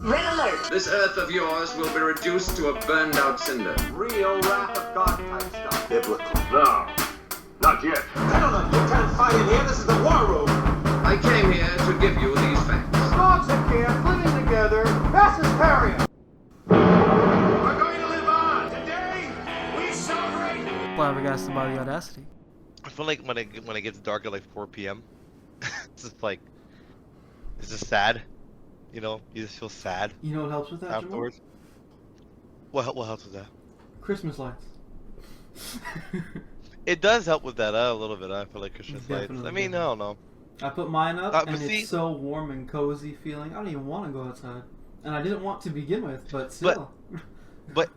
Red alert! This Earth of yours will be reduced to a burned-out cinder. Real wrath of God type stuff. Biblical. No, not yet. Gentlemen, you can't fight in here. This is the war room. I came here to give you these facts. Dogs in camp, living together. Mass hysteria. We're going to live on. Today, we celebrate. Flabbergasted by the Audacity. I feel like when it gets dark at like 4 p.m., it's just like, it's just sad. You know, you just feel sad You know what helps with that, Jamal? afterwards. What helps with that? Christmas lights. It does help with that a little bit. I feel like Christmas lights. Definitely I mean, does. I don't know. I put mine up, But and see- it's so warm and cozy feeling. I don't even want to go outside. And I didn't want to begin with, but still. But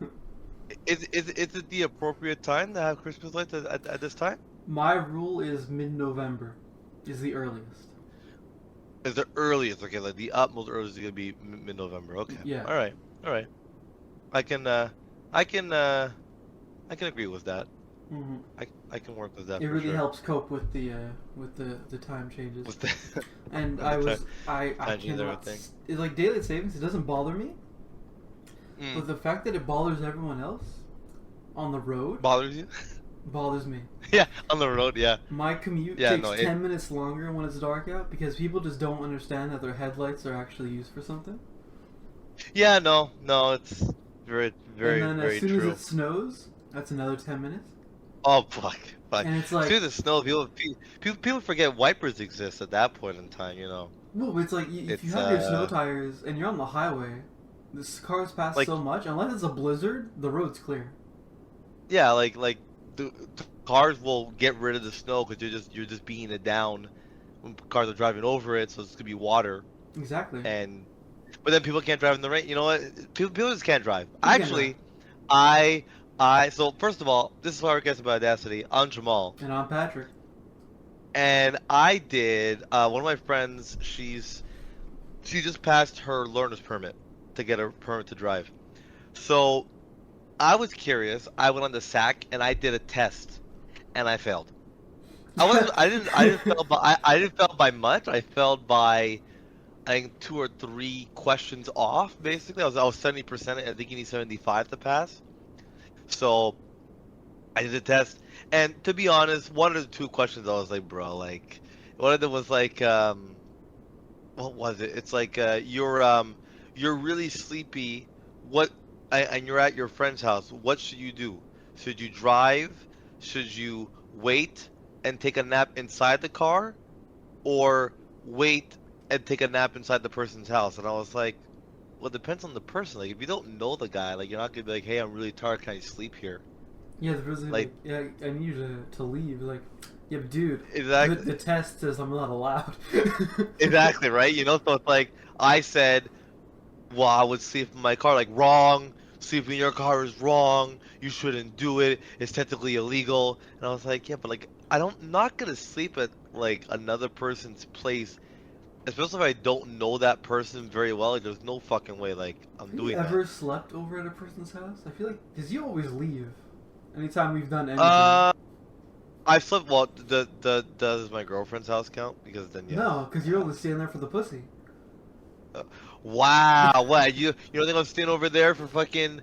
is it the appropriate time to have Christmas lights at this time? My rule is mid-November is the earliest. Is the earliest? Okay, like the utmost earliest is gonna be mid-November. Okay. Yeah. All right. I can agree with that. Mm-hmm. I can work with that. It for really sure. helps cope with the time changes. With the And with I the was time- I time changes, cannot everything. it's like daylight savings. It doesn't bother me, Mm. but the fact that it bothers everyone else on the road Bothers you? bothers me. Yeah, on the road. Yeah. My commute Yeah, takes no, 10 minutes longer when it's dark out because people just don't understand that their headlights are actually used for something. Yeah. No. It's very And then very as soon true. as it snows, that's another 10 minutes. Oh fuck. And it's like, Through the snow, people forget wipers exist at that point in time. You know. well, it's like if you It's, have your snow tires and you're on the highway, the cars pass Like- so much, unless it's a blizzard, the road's clear. Yeah, like the cars will get rid of the snow because you're just beating it down when cars are driving over it, so it's gonna be water. Exactly. But then people can't drive in the rain. You know what? People just can't drive. can't Actually, so first of all, this is why we're getting about Audacity. I'm Jamal, And I'm Patrick. and I did one of my friends. She just passed her learner's permit to get a permit to drive. So I was curious. I went on the SAC and I did a test, and I failed. I didn't fail by much. I failed by, I think, 2 or 3 questions off. Basically, I was 70%. I think you need 75 to pass. So I did the test, and to be honest, one of the 2 questions I was like, bro, like, one of them was like, what was it? It's like, you're really sleepy. And you're at your friend's house. What should you do? Should you drive? Should you wait and take a nap inside the car, or wait and take a nap inside the person's house? And I was like, well, it depends on the person. Like, if you don't know the guy, like, you're not gonna be like, hey, I'm really tired. Can I sleep here? Yeah, the person like, yeah, I need you to leave. Like, yeah, but dude, Exactly. the test says I'm not allowed. Exactly, right? You know, so it's like, I said, well, I would sleep in my car. Like, wrong. Sleeping in your car is wrong. You shouldn't do it. It's technically illegal. And I was like, yeah, but like, not gonna sleep at like another person's place, especially if I don't know that person very well. Like, there's no fucking way like I'm Have you doing ever that. slept over at a person's house? I feel like, because you always leave. Anytime we've done anything. I slept. Well, does my girlfriend's house count? Because then yeah. No, because you're only staying there for the pussy. Wow, what you don't think I'm staying over there for fucking?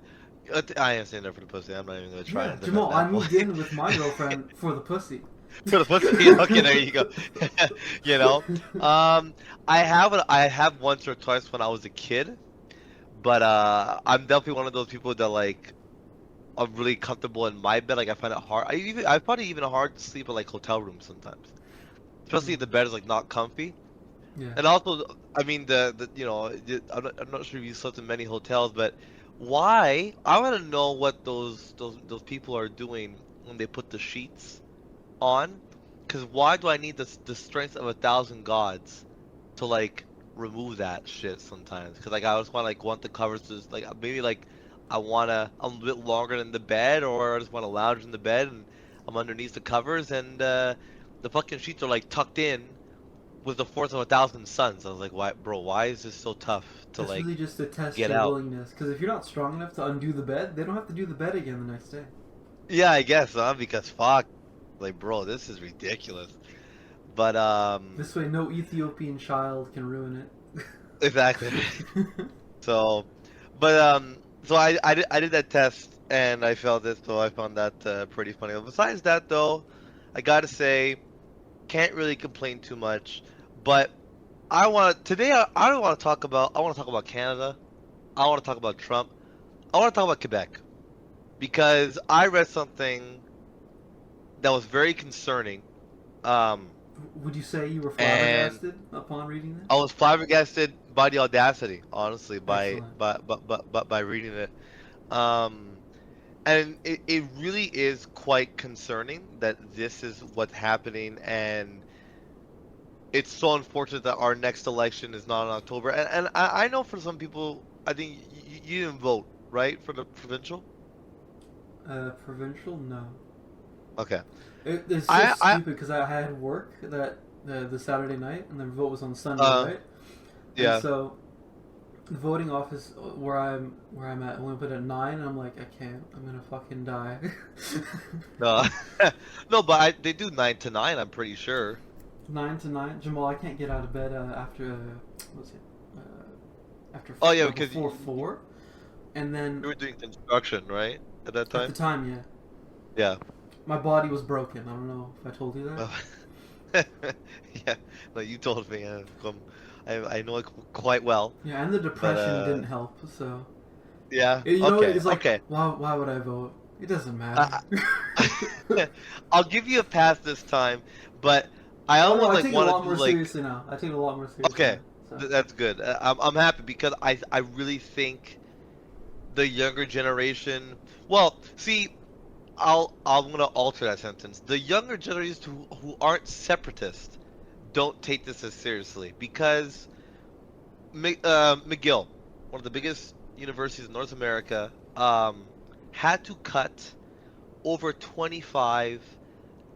I am staying there for the pussy. I'm not even gonna try. Yeah, and Jamal, defend I that moved point. in with my girlfriend for the pussy. For the pussy. Okay, there you go. You know, I have once or twice when I was a kid, but I'm definitely one of those people that like, I'm really comfortable in my bed. Like, I find it hard. I find it even hard to sleep in like hotel rooms sometimes, especially if the bed is like not comfy. Yeah. And also, I mean, you know, I'm not sure if you slept in many hotels, but why? I want to know what those people are doing when they put the sheets on, because why do I need the strength of 1,000 gods to like remove that shit sometimes? Because like I just want the covers to just, like, maybe like I'm a bit longer than the bed, or I just want to lounge in the bed and I'm underneath the covers, and the fucking sheets are like tucked in with the force of 1,000 suns. I was like, why, bro? Why is this so tough to That's like really just to test get your out? willingness. Because if you're not strong enough to undo the bed, they don't have to do the bed again the next day. Yeah, I guess, because fuck, like, bro, this is ridiculous. But This way, no Ethiopian child can ruin it. exactly. So, but so I did that test and I failed it, so I found that pretty funny. But besides that, though, I gotta say, can't really complain too much. But I don't want to talk about. I want to talk about Canada. I want to talk about Trump. I want to talk about Quebec because I read something that was very concerning. Um, Would you say you were and flabbergasted upon reading that? I was flabbergasted by the audacity, honestly, Excellent. by reading it. Um, and it really is quite concerning that this is what's happening, and it's so unfortunate that our next election is not in October. And I know for some people, I think you didn't vote, right, for the provincial? Provincial? No. Okay. It's I just I stupid because I had work that the Saturday night, and then vote was on Sunday, uh right? And yeah. so the voting office where I'm at only open at 9. And I'm like, I can't. I'm gonna fucking die. No. No, but they do 9 to 9, I'm pretty sure. 9 to 9. Jamal, I can't get out of bed after what's it? After Oh yeah, because before 4, and then you were doing construction, right? At that at the time? time, yeah, Yeah. my body was broken. I don't know if I told you that. Oh. Yeah. No, you told me. I know it quite well. Yeah, and the depression uh, didn't help. So Yeah. you know, Okay. it's like, Okay. why would I vote? It doesn't matter. I'll give you a pass this time, but I Oh no, almost I like take it a want lot to more do like seriously now. I take it a lot more seriously. okay, Now, so. that's good. I'm happy because I really think the younger generation. Well, see, I'm gonna alter that sentence. The younger generations who aren't separatists don't take this as seriously because McGill, one of the biggest universities in North America, had to cut over 25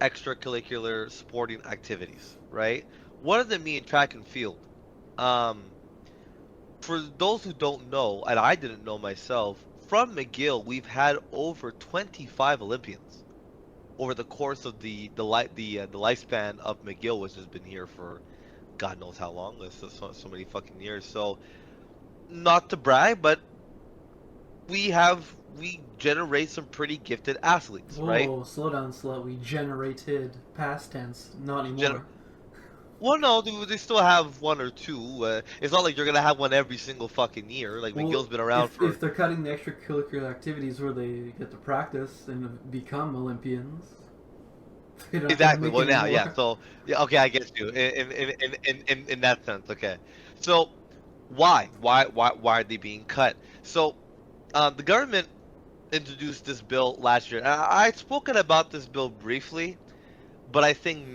extracurricular sporting activities, right? One of them being track and field. Um, for those who don't know, and I didn't know myself, from McGill we've had over 25 Olympians over the course of the lifespan of McGill, which has been here for God knows how long. This is so many fucking years. So not to brag, but we generate some pretty gifted athletes, right? Whoa, slow down, slow. We generated past tense, not anymore. Well, no, they still have one or two. It's not like you're gonna have one every single fucking year. Like McGill's been around for. If they're cutting the extracurricular activities where they get to practice and become Olympians, they don't have to Exactly. make Well, it now, anymore. yeah. So, yeah, okay, I get you. In that sense, okay. So, why are they being cut? So, the government introduced this bill last year. I'd spoken about this bill briefly, but I think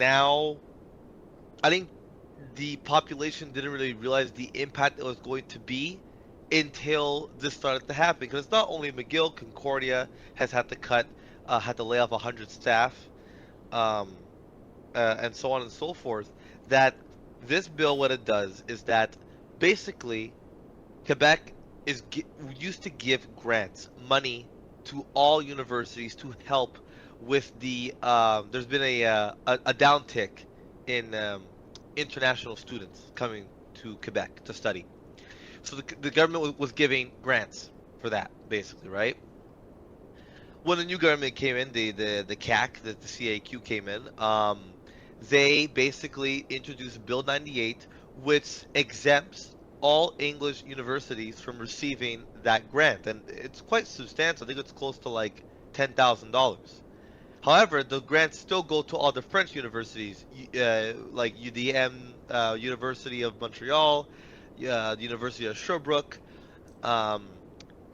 the population didn't really realize the impact it was going to be until this started to happen. Because it's not only McGill, Concordia has had to had to lay off 100 staff, um, and so on and so forth. That this bill, what it does is that basically Quebec used to give grants, money to all universities to help with the. There's been a downtick in international students coming to Quebec to study. So the government was giving grants for that, basically, right? When the new government came in, the CAC, the CAQ came in, they basically introduced Bill 98, which exempts all English universities from receiving that grant, and it's quite substantial. I think it's close to like $10,000. However, the grants still go to all the French universities, like UDM, University of Montreal, the University of Sherbrooke. Um,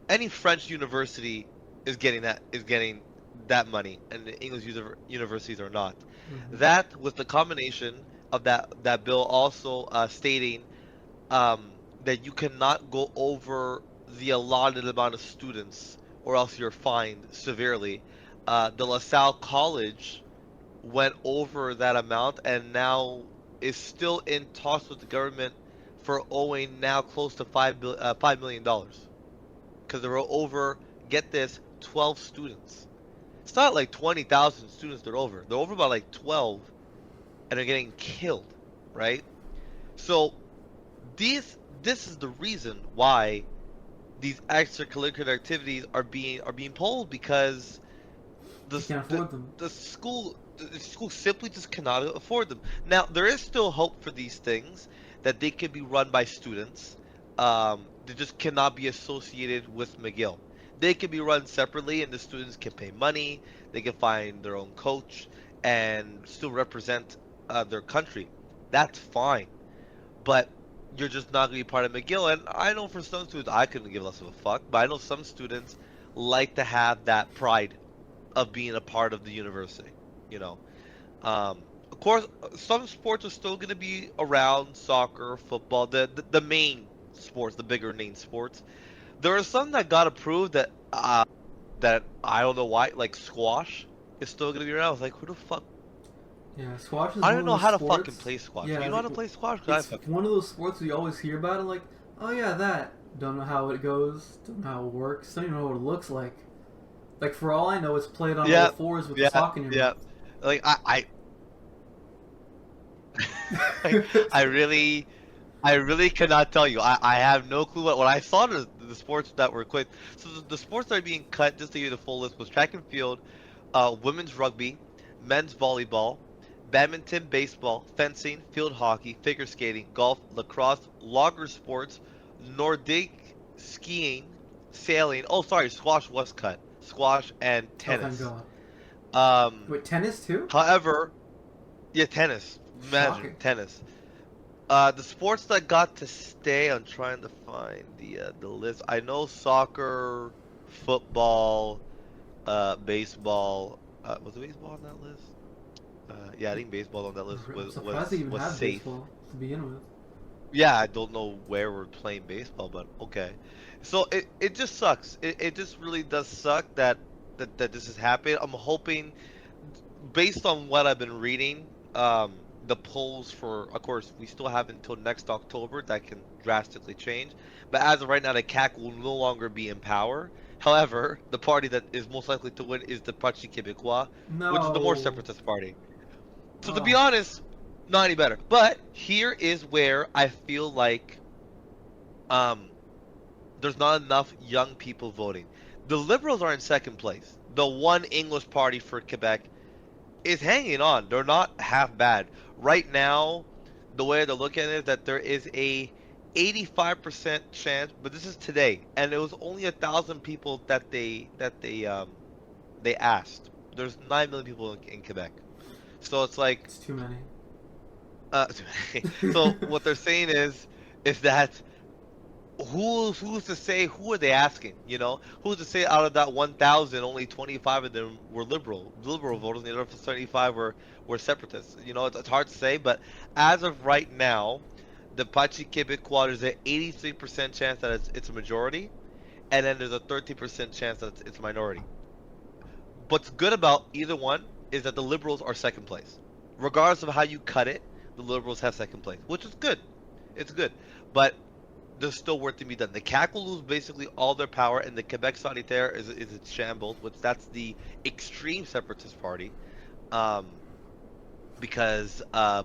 any French university is getting that money, and the English universities are not. Mhm. That was the combination of that bill also stating that you cannot go over the allotted amount of students, or else you're fined severely. The LaSalle College went over that amount and now is still in talks with the government for owing now close to $5 million because there were over, get this, 12 students. It's not like 20,000 students they're over. They're over by like 12 and they're getting killed, right? So this is the reason why these extracurricular activities are being pulled because You can't afford them. the school simply just cannot afford them. Now there is still hope for these things that they can be run by students. They just cannot be associated with McGill. They can be run separately, and the students can pay money. They can find their own coach and still represent their country. That's fine, but you're just not going to be part of McGill. And I know for some students, I couldn't give less of a fuck, but I know some students like to have that pride of being a part of the university, you know. Of course, some sports are still going to be around, soccer, football, the main sports, the bigger name sports. There are some that got approved that I don't know why, like squash is still going to be around. I was like, who the fuck? Yeah, squash is I one don't of know those how to sports. fucking play squash. Yeah, Do you know how to play squash? 'Cause it's one of those sports you always hear about it, like, oh yeah, that. Don't know how it goes, don't know how it works, don't even know what it looks like. Like, for all I know, it's played on all fours with the sock in your mouth. Like, I really cannot tell you. I have no clue what I saw the sports that were quit. So the sports that are being cut, just to give you the full list, was track and field, women's rugby, men's volleyball, badminton, baseball, fencing, field hockey, figure skating, golf, lacrosse, logger sports, Nordic skiing, sailing. Oh, sorry, squash was cut. Squash and tennis. Oh, thank God. Wait, tennis too? However, yeah, tennis. Imagine Shocking. tennis. The sports that got to stay, I'm trying to find the list. I know soccer, football, baseball. Was it baseball on that list? Yeah, I think baseball on that list I'm was surprised they even was had safe. baseball to begin with. Yeah, I don't know where we're playing baseball, but okay. So it just sucks. It just really does suck that this is happening. I'm hoping, based on what I've been reading, the polls for, of course, we still have until next October. That can drastically change. But as of right now, the CAC will no longer be in power. However, the party that is most likely to win is the Parti Québécois, which is the more separatist party. So to be honest, not any better. But here is where I feel like there's not enough young people voting. The Liberals are in second place. The one English party for Quebec is hanging on. They're not half bad. Right now, the way they're looking at it is that there is a 85% chance, but this is today, and it was only 1,000 people that they asked. There's 9 million people in Quebec, so it's like It's too many. So what they're saying is that who's to say, who are they asking? You know, who's to say out of that 1,000, only 25 of them were liberal voters, and the other 75 were separatists. You know, it's hard to say, but as of right now, the Parti Québécois, there's an 83% chance that it's a majority, and then there's a 13% chance that it's a minority. What's good about either one is that the Liberals are second place. Regardless of how you cut it, the Liberals have second place, which is good. It's good. But there's still work to be done. The CAQ will lose basically all their power, and the Quebec Solitaire is shambles, which that's the extreme separatist party, because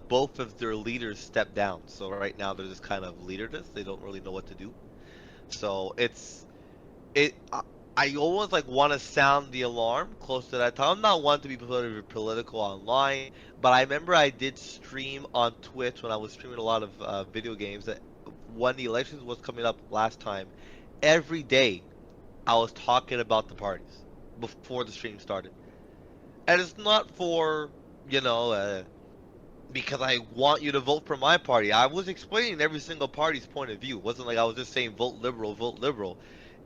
both of their leaders stepped down. So right now they're just kind of leaderless. They don't really know what to do. So I always like want to sound the alarm close to that time. I'm not one to be political online, but I remember I did stream on Twitch when I was streaming a lot of video games, that when the elections was coming up last time, every day I was talking about the parties before the stream started. And it's not for, you know, because I want you to vote for my party. I was explaining every single party's point of view. It wasn't like I was just saying vote liberal, vote liberal.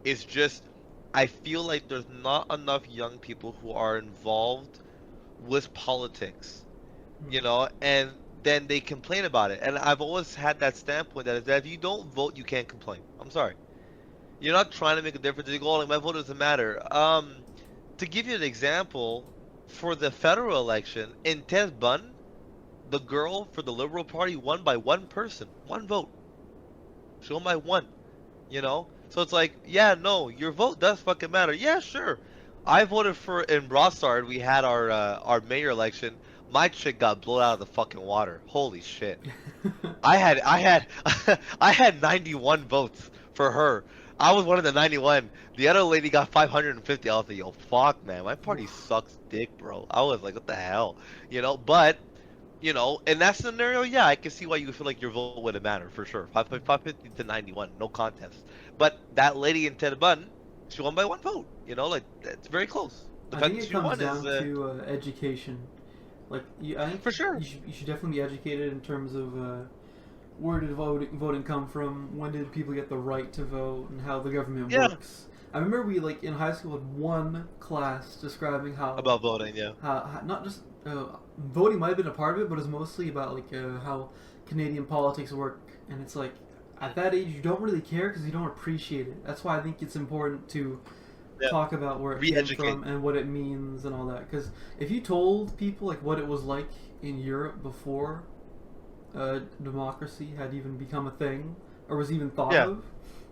It's just, I feel like there's not enough young people who are involved with politics, you know, and then they complain about it. And I've always had that standpoint that is that if you don't vote, you can't complain. I'm sorry. You're not trying to make a difference. You go, oh, like, my vote doesn't matter. To give you an example, for the federal election, in Terrebonne, the girl for the Liberal Party won by one person, one vote. She won by one, you know? So it's like, yeah, no, your vote does fucking matter. Yeah, sure. I voted for, in Brossard, we had our mayor election. My chick got blown out of the fucking water. Holy shit. I had 91 votes for her. I was one of the 91. The other lady got 550. I was like, yo, fuck, man, my party sucks dick, bro. I was like, what the hell, But in that scenario, yeah, I can see why you feel like your vote would have mattered for sure. 550 to 91, no contest. But that lady in Ted Button, she won by 1 vote. Like it's very close. I think it comes down to education. Like, I think for sure you should definitely be educated in terms of where did voting come from, when did people get the right to vote, and how the government works. I remember we in high school had one class describing how about voting, how not just voting might have been a part of it, but it was mostly about how Canadian politics work, and it's like at that age you don't really care because you don't appreciate it. That's why I think it's important to talk about where it came from and what it means and all that. Because if you told people what it was like in Europe before democracy had even become a thing or was even thought of,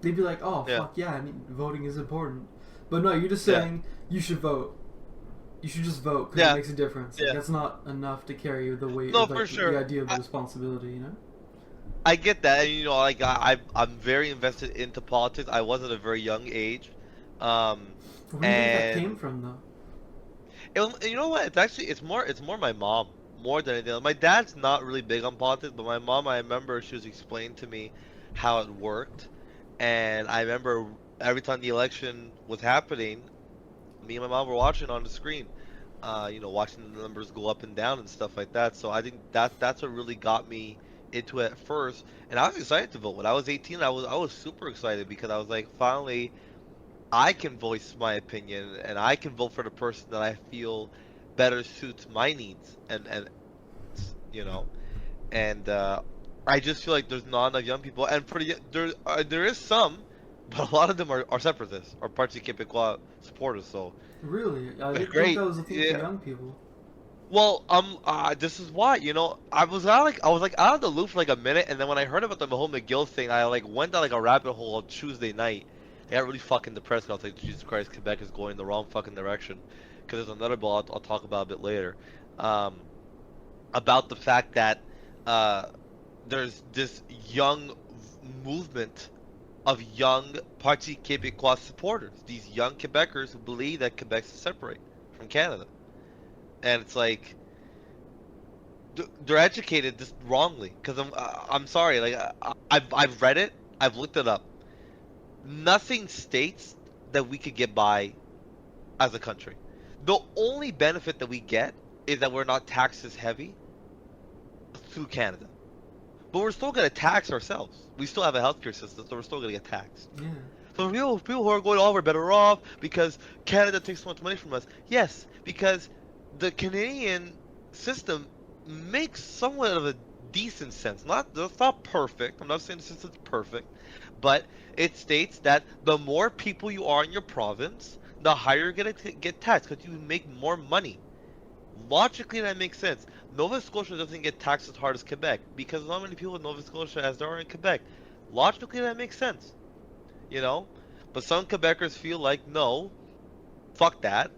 they'd be like, "Oh, fuck yeah! I mean, voting is important." But no, you're just saying you should vote. You should just vote because it makes a difference. That's not enough to carry the weight of the idea of the responsibility. I get that, and I'm very invested into politics. I was at a very young age. Where do you think that came from, though? You know what? It's more my mom more than anything. My dad's not really big on politics, but my mom, I remember she was explaining to me how it worked, and I remember every time the election was happening, me and my mom were watching on the screen, watching the numbers go up and down and stuff like that. So I think that's what really got me into it at first, and I was excited to vote. When I was 18, I was super excited because I was like, finally, I can voice my opinion, and I can vote for the person that I feel better suits my needs, and I just feel like there's not enough young people, and there is some, but a lot of them are separatists or Parti Québécois supporters. So really, I didn't think that was a thing for young people. Well, this is why, I was out of the loop for a minute, and then when I heard about the whole McGill thing, I went down a rabbit hole on Tuesday night. I got really fucking depressed. I was like, Jesus Christ, Quebec is going the wrong fucking direction. Because there's another bill I'll talk about a bit later, about the fact that there's this young movement of young Parti Québécois supporters. These young Quebecers who believe that Quebec's separate from Canada. And it's like they're educated just wrongly. Because I'm sorry, I've read it, I've looked it up. Nothing states that we could get by as a country. The only benefit that we get is that we're not taxed as heavy through Canada. But we're still going to tax ourselves. We still have a healthcare system, so we're still going to get taxed. Yeah. So people who are going, oh, we're better off because Canada takes so much money from us. Yes, because the Canadian system makes somewhat of a decent sense. It's not perfect. I'm not saying the system's perfect. But it states that the more people you are in your province, the higher you're going to get taxed because you make more money. Logically, that makes sense. Nova Scotia doesn't get taxed as hard as Quebec because not many people in Nova Scotia as there are in Quebec. Logically, that makes sense. But some Quebecers feel like, no, fuck that.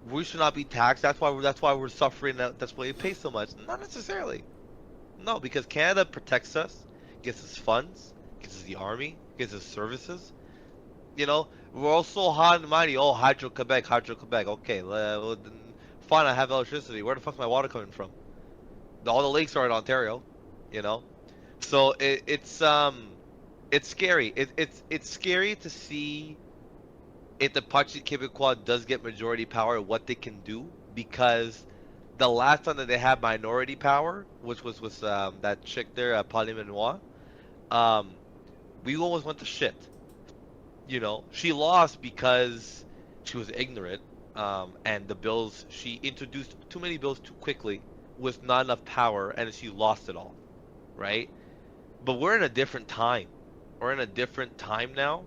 We should not be taxed. That's why we're suffering. That's why we pay so much. Not necessarily. No, because Canada protects us, gives us funds, gives us the army, gives us services. We're all so hot and mighty. Oh, Hydro-Quebec. Okay, fine, I have electricity. Where the fuck's my water coming from? All the lakes are in Ontario, So it's scary. It's scary to see if the Parti Québécois does get majority power, what they can do, because the last time that they had minority power, which was with that chick there, Pauline Manoir, we almost went to shit. She lost because she was ignorant, and the bills, she introduced too many bills too quickly with not enough power, and she lost it all, right? But we're in a different time. We're in a different time now,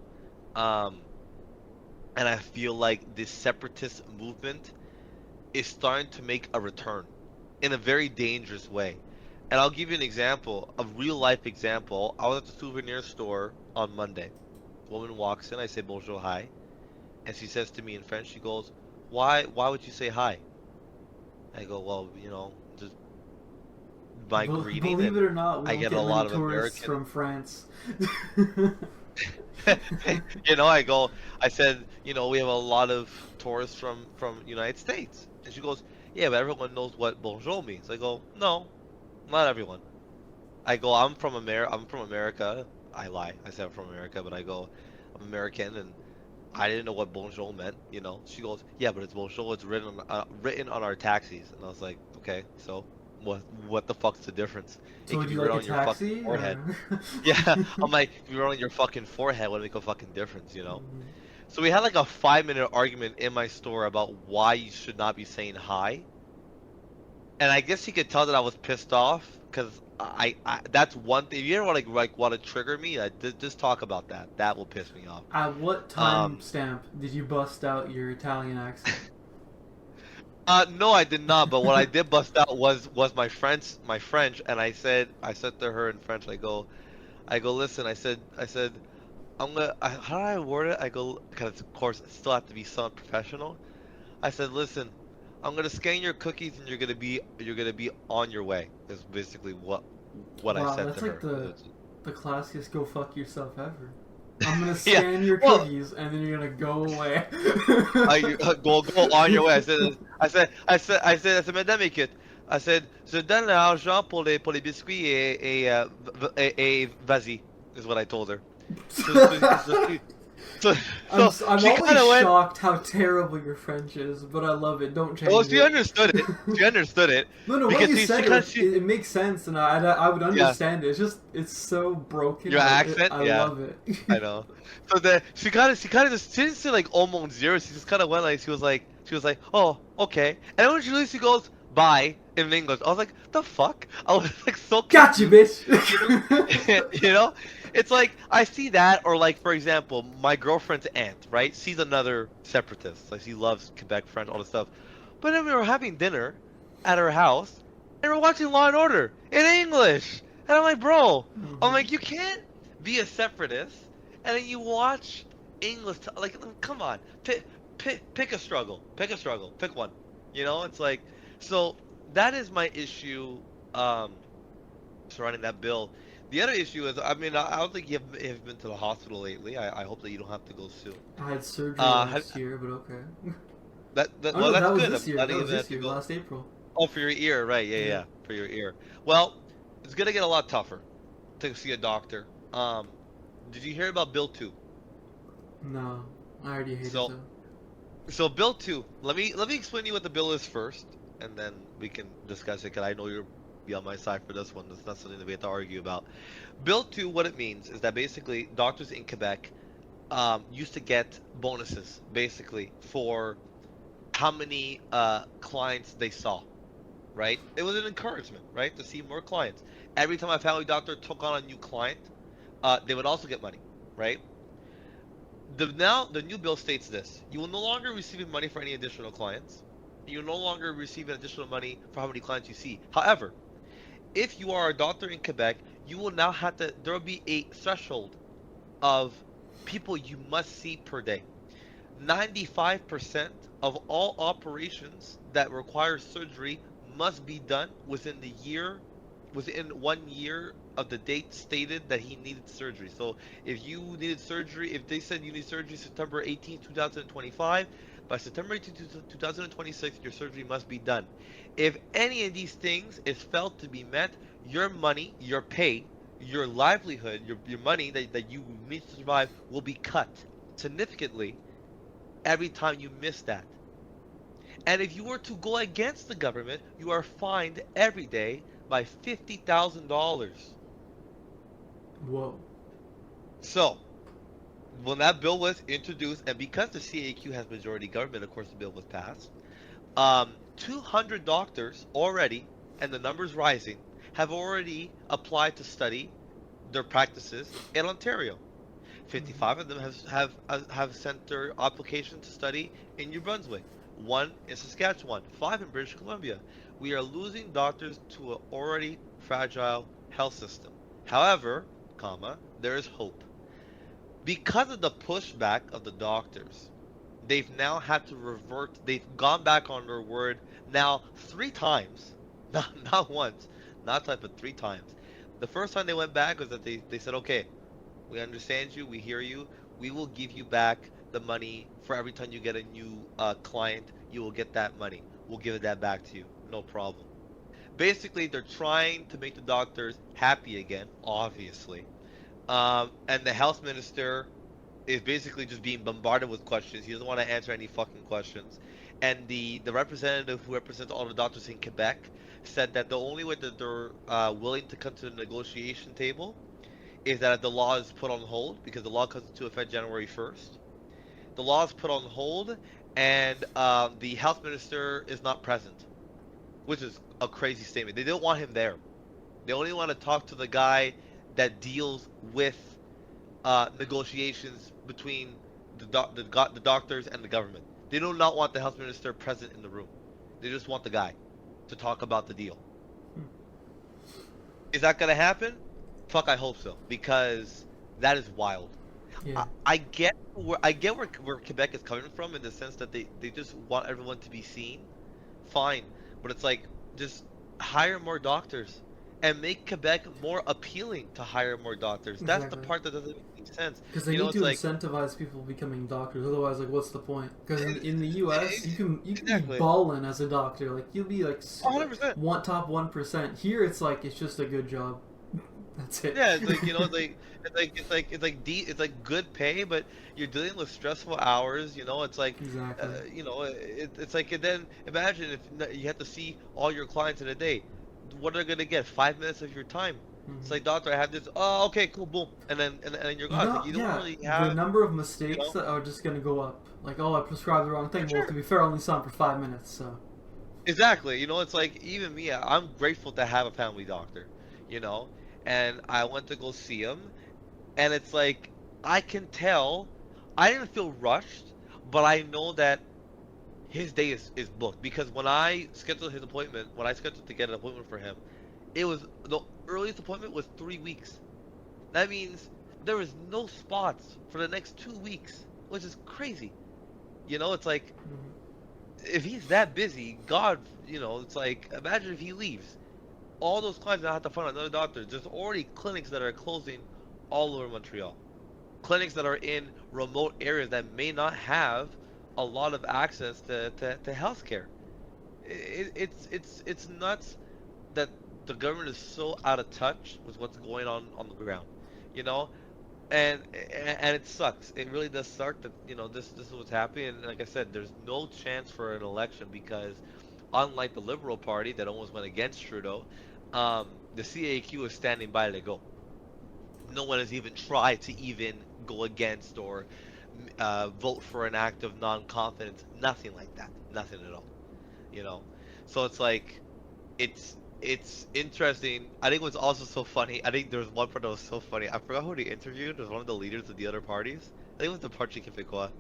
and I feel like this separatist movement is starting to make a return in a very dangerous way. And I'll give you an example, a real life example. I was at the souvenir store on Monday. Woman walks in, I say bonjour, hi, and she says to me in French, she goes, why would you say hi? I go, well, just by greeting. Believe it or not, we I don't get get a lot many of tourists American from France. I said, we have a lot of tourists from United States. And she goes, yeah, but everyone knows what bonjour means. I go, no, not everyone. I go, I'm from America. I lie. I said I'm from America, but I go, I'm American, and I didn't know what bonjour meant. She goes, yeah, but it's bonjour. It's written on our taxis. And I was like, okay, so what the fuck's the difference? It So can would be you written like on a your fucking taxi? forehead. Or... Yeah, I'm like, if you write on your fucking forehead, would make a fucking difference? Mhm. So we had like a 5-minute argument in my store about why you should not be saying hi. And I guess he could tell that I was pissed off because I that's one thing. If you ever want to trigger me, just talk about that. That will piss me off. At what time stamp did you bust out your Italian accent? No, I did not. But what I did bust out was my French, and I said to her in French, I go, listen, I said, how do I word it? I go, because of course, I still have to be somewhat professional. I said, listen, I'm gonna scan your cookies, and you're gonna be on your way. Is basically what Wow, I said that's to like her. the classiest go fuck yourself ever. I'm gonna Yeah, scan your well, cookies and then you're gonna go away. go on your way. I said, Madame, écoute. I said, je donne l'argent pour les biscuits et vas-y, is what I told her. So I'm she always kind of went. shocked how terrible your French is, but I love it. Don't change Oh, it. she understood it. She understood it. No, what Because you she said, kind it makes sense, and I would understand it. It's just, it's so broken. Your accent, I yeah. love it. I know. So she kind of just, she didn't say like almost zero. She just kind of went like, she was like, oh, okay. And then when she leaves, she goes, bye, in English. I was like, the fuck? I was like so Gotcha, confused. bitch. It's like I see that, or like for example, my girlfriend's aunt, right? She's another separatist. Like she loves Quebec, French, all this stuff. But then we were having dinner at her house, and we're watching Law and Order in English. And I'm like, bro, I'm like, you can't be a separatist and then you watch English. Like, come on, pick a struggle, pick one. It's like, so that is my issue surrounding that bill. The other issue is, I mean, I don't think you have been to the hospital lately. I hope that you don't have to go soon. I had surgery last year, but okay. Well, No, that's that was good. this year. I'm That glad was you this have to year, go. last April. Oh, for your ear, right? Yeah, for your ear. Well, it's gonna get a lot tougher to see a doctor. Did you hear about Bill 2? No, I already hate So- it though. So Bill 2, let me explain to you what the bill is first, and then we can discuss it. Cause I know you'll be on my side for this one. It's not something that we have to argue about. Bill 2, what it means is that basically doctors in Quebec used to get bonuses basically for how many clients they saw, right? It was an encouragement, right, to see more clients. Every time a family doctor took on a new client, they would also get money, right? The new bill states this: you will no longer receive money for any additional clients. You will no longer receive additional money for how many clients you see. However, if you are a doctor in Quebec, you will now have to. There will be a threshold of people you must see per day. 95% of all operations that require surgery must be done within 1 year of the date stated that he needed surgery. So if you needed surgery, if they said you need surgery September 18, 2025, by September 18, 2026, your surgery must be done. If any of these things is felt to be met, your money, your pay, your livelihood, your money that you need to survive will be cut significantly every time you miss that. And if you were to go against the government, you are fined every day by $50,000. Whoa. So, when that bill was introduced, and because the CAQ has majority government, of course the bill was passed, 200 doctors already, and the numbers rising, have already applied to study their practices in Ontario. 55 of them have sent their application to study in New Brunswick, 1 in Saskatchewan, 5 in British Columbia. We are losing doctors to an already fragile health system. However, there is hope. Because of the pushback of the doctors, they've now had to revert. They've gone back on their word now 3 times, not once, not twice, but 3 times. The first time they went back was that they said, okay, We understand you. We hear you. We will give you back the money for every time you get a new client. You will get that money. We'll give that back to you. No problem. Basically, they're trying to make the doctors happy again, obviously. And the health minister is basically just being bombarded with questions. He doesn't want to answer any fucking questions. And the representative who represents all the doctors in Quebec said that the only way that they're willing to come to the negotiation table is that the law is put on hold, because the law comes into effect January 1st. The law is put on hold, and the health minister is not present, which is a crazy statement. They don't want him there. They only want to talk to the guy that deals with negotiations between the doctors and the government. They do not want the health minister present in the room. They just want the guy to talk about the deal. Is that gonna happen? Fuck, I hope so, because that is wild. Yeah. I get where Quebec is coming from, in the sense that they just want everyone to be seen. Fine, but it's like, just hire more doctors and make Quebec more appealing to hire more doctors. That's the Exactly. part that doesn't make sense. Because they need to incentivize people becoming doctors. Otherwise, like, what's the point? Because in the U.S., you can exactly. be ballin' as a doctor. Like, you'll be like 100%. Top 1%. Here, it's like it's just a good job. That's it. Yeah, it's like, you know, it's like good pay, but you're dealing with stressful hours. You know, it's like, Exactly. you know, it's like, and then imagine if you have to see all your clients in a day. What are they gonna get? 5 minutes of your time. It's like, doctor, I have this. Oh, okay, cool, boom, and then you're gone. Like, you don't really have the number of mistakes that are just gonna go up. Like, oh, I prescribed the wrong thing. Sure. Well, to be fair, I only saw him for 5 minutes, so. Exactly. You know, it's like, even me, I'm grateful to have a family doctor. You know, and I went to go see him, and it's like, I can tell, I didn't feel rushed, but I know that his day is booked, because when I scheduled his appointment, when I scheduled to get an appointment for him, it was, the earliest appointment was 3 weeks. That means there was no spots for the next 2 weeks, which is crazy. You know, it's like, if he's that busy, God, you know, it's like, imagine if he leaves. All those clients that have to find another doctor. There's already clinics that are closing all over Montreal. Clinics that are in remote areas that may not have a lot of access to healthcare. It's nuts that the government is so out of touch with what's going on the ground, you know, and it sucks. It really does suck that, you know, this is what's happening. And like I said, there's no chance for an election, because unlike the Liberal Party that almost went against Trudeau, the CAQ is standing by to go. No one has even tried to even go against or vote for an act of non-confidence. Nothing like that. Nothing at all. You know? So it's like, it's interesting. I think what's also so funny, I think there was one part that was so funny. I forgot who they interviewed. It was one of the leaders of the other parties. I think it was the Parti Québécois.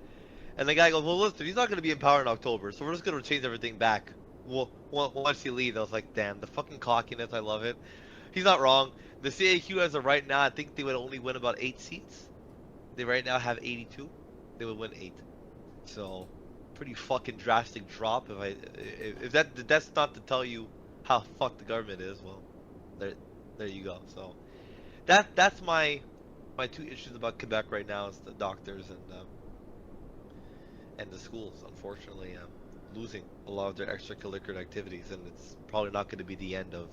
And the guy goes, well, listen, he's not going to be in power in October, so we're just going to change everything back. Well, once he leaves, I was like, damn, the fucking cockiness, I love it. He's not wrong. The CAQ, as of right now, I think they would only win about 8 seats. They right now have 82. They would win 8. So, pretty fucking drastic drop. If that's not to tell you how fucked the government is, well, there you go. So, that's my 2 issues about Quebec right now, is the doctors and the schools, unfortunately, losing a lot of their extracurricular activities, and it's probably not going to be the end of.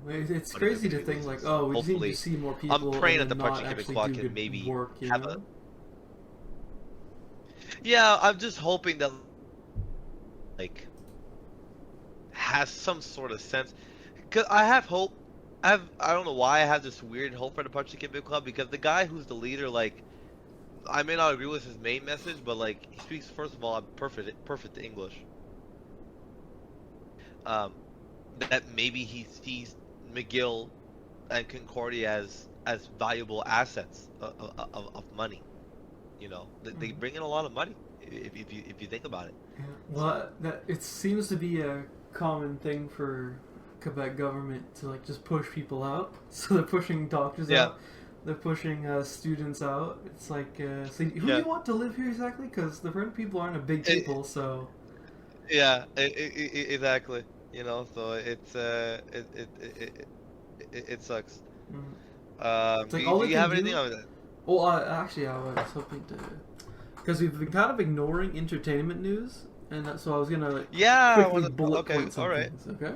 Yeah, it's crazy to think like, oh, we just need to see more people. I'm praying and that the not Parti actually Québécois do can maybe work, you have know? Yeah, I'm just hoping that, like, has some sort of sense, because I have hope. I don't know why I have this weird hope for the Parti Québécois, because the guy who's the leader, like, I may not agree with his main message, but like, he speaks, first of all, perfect English. That maybe he sees McGill and Concordia as valuable assets of money. You know, they bring in a lot of money if you think about it. Yeah. Well, it seems to be a common thing for Quebec government to like just push people out. So they're pushing doctors out. They're pushing students out. It's like, so who do you want to live here exactly? Because the French people aren't a big people, so. Yeah, exactly. You know, so it's it sucks. It's like all do you have anything on that? Well, actually, I was hoping to, because we've been kind of ignoring entertainment news, and so I was gonna quickly bullet point some things. Okay.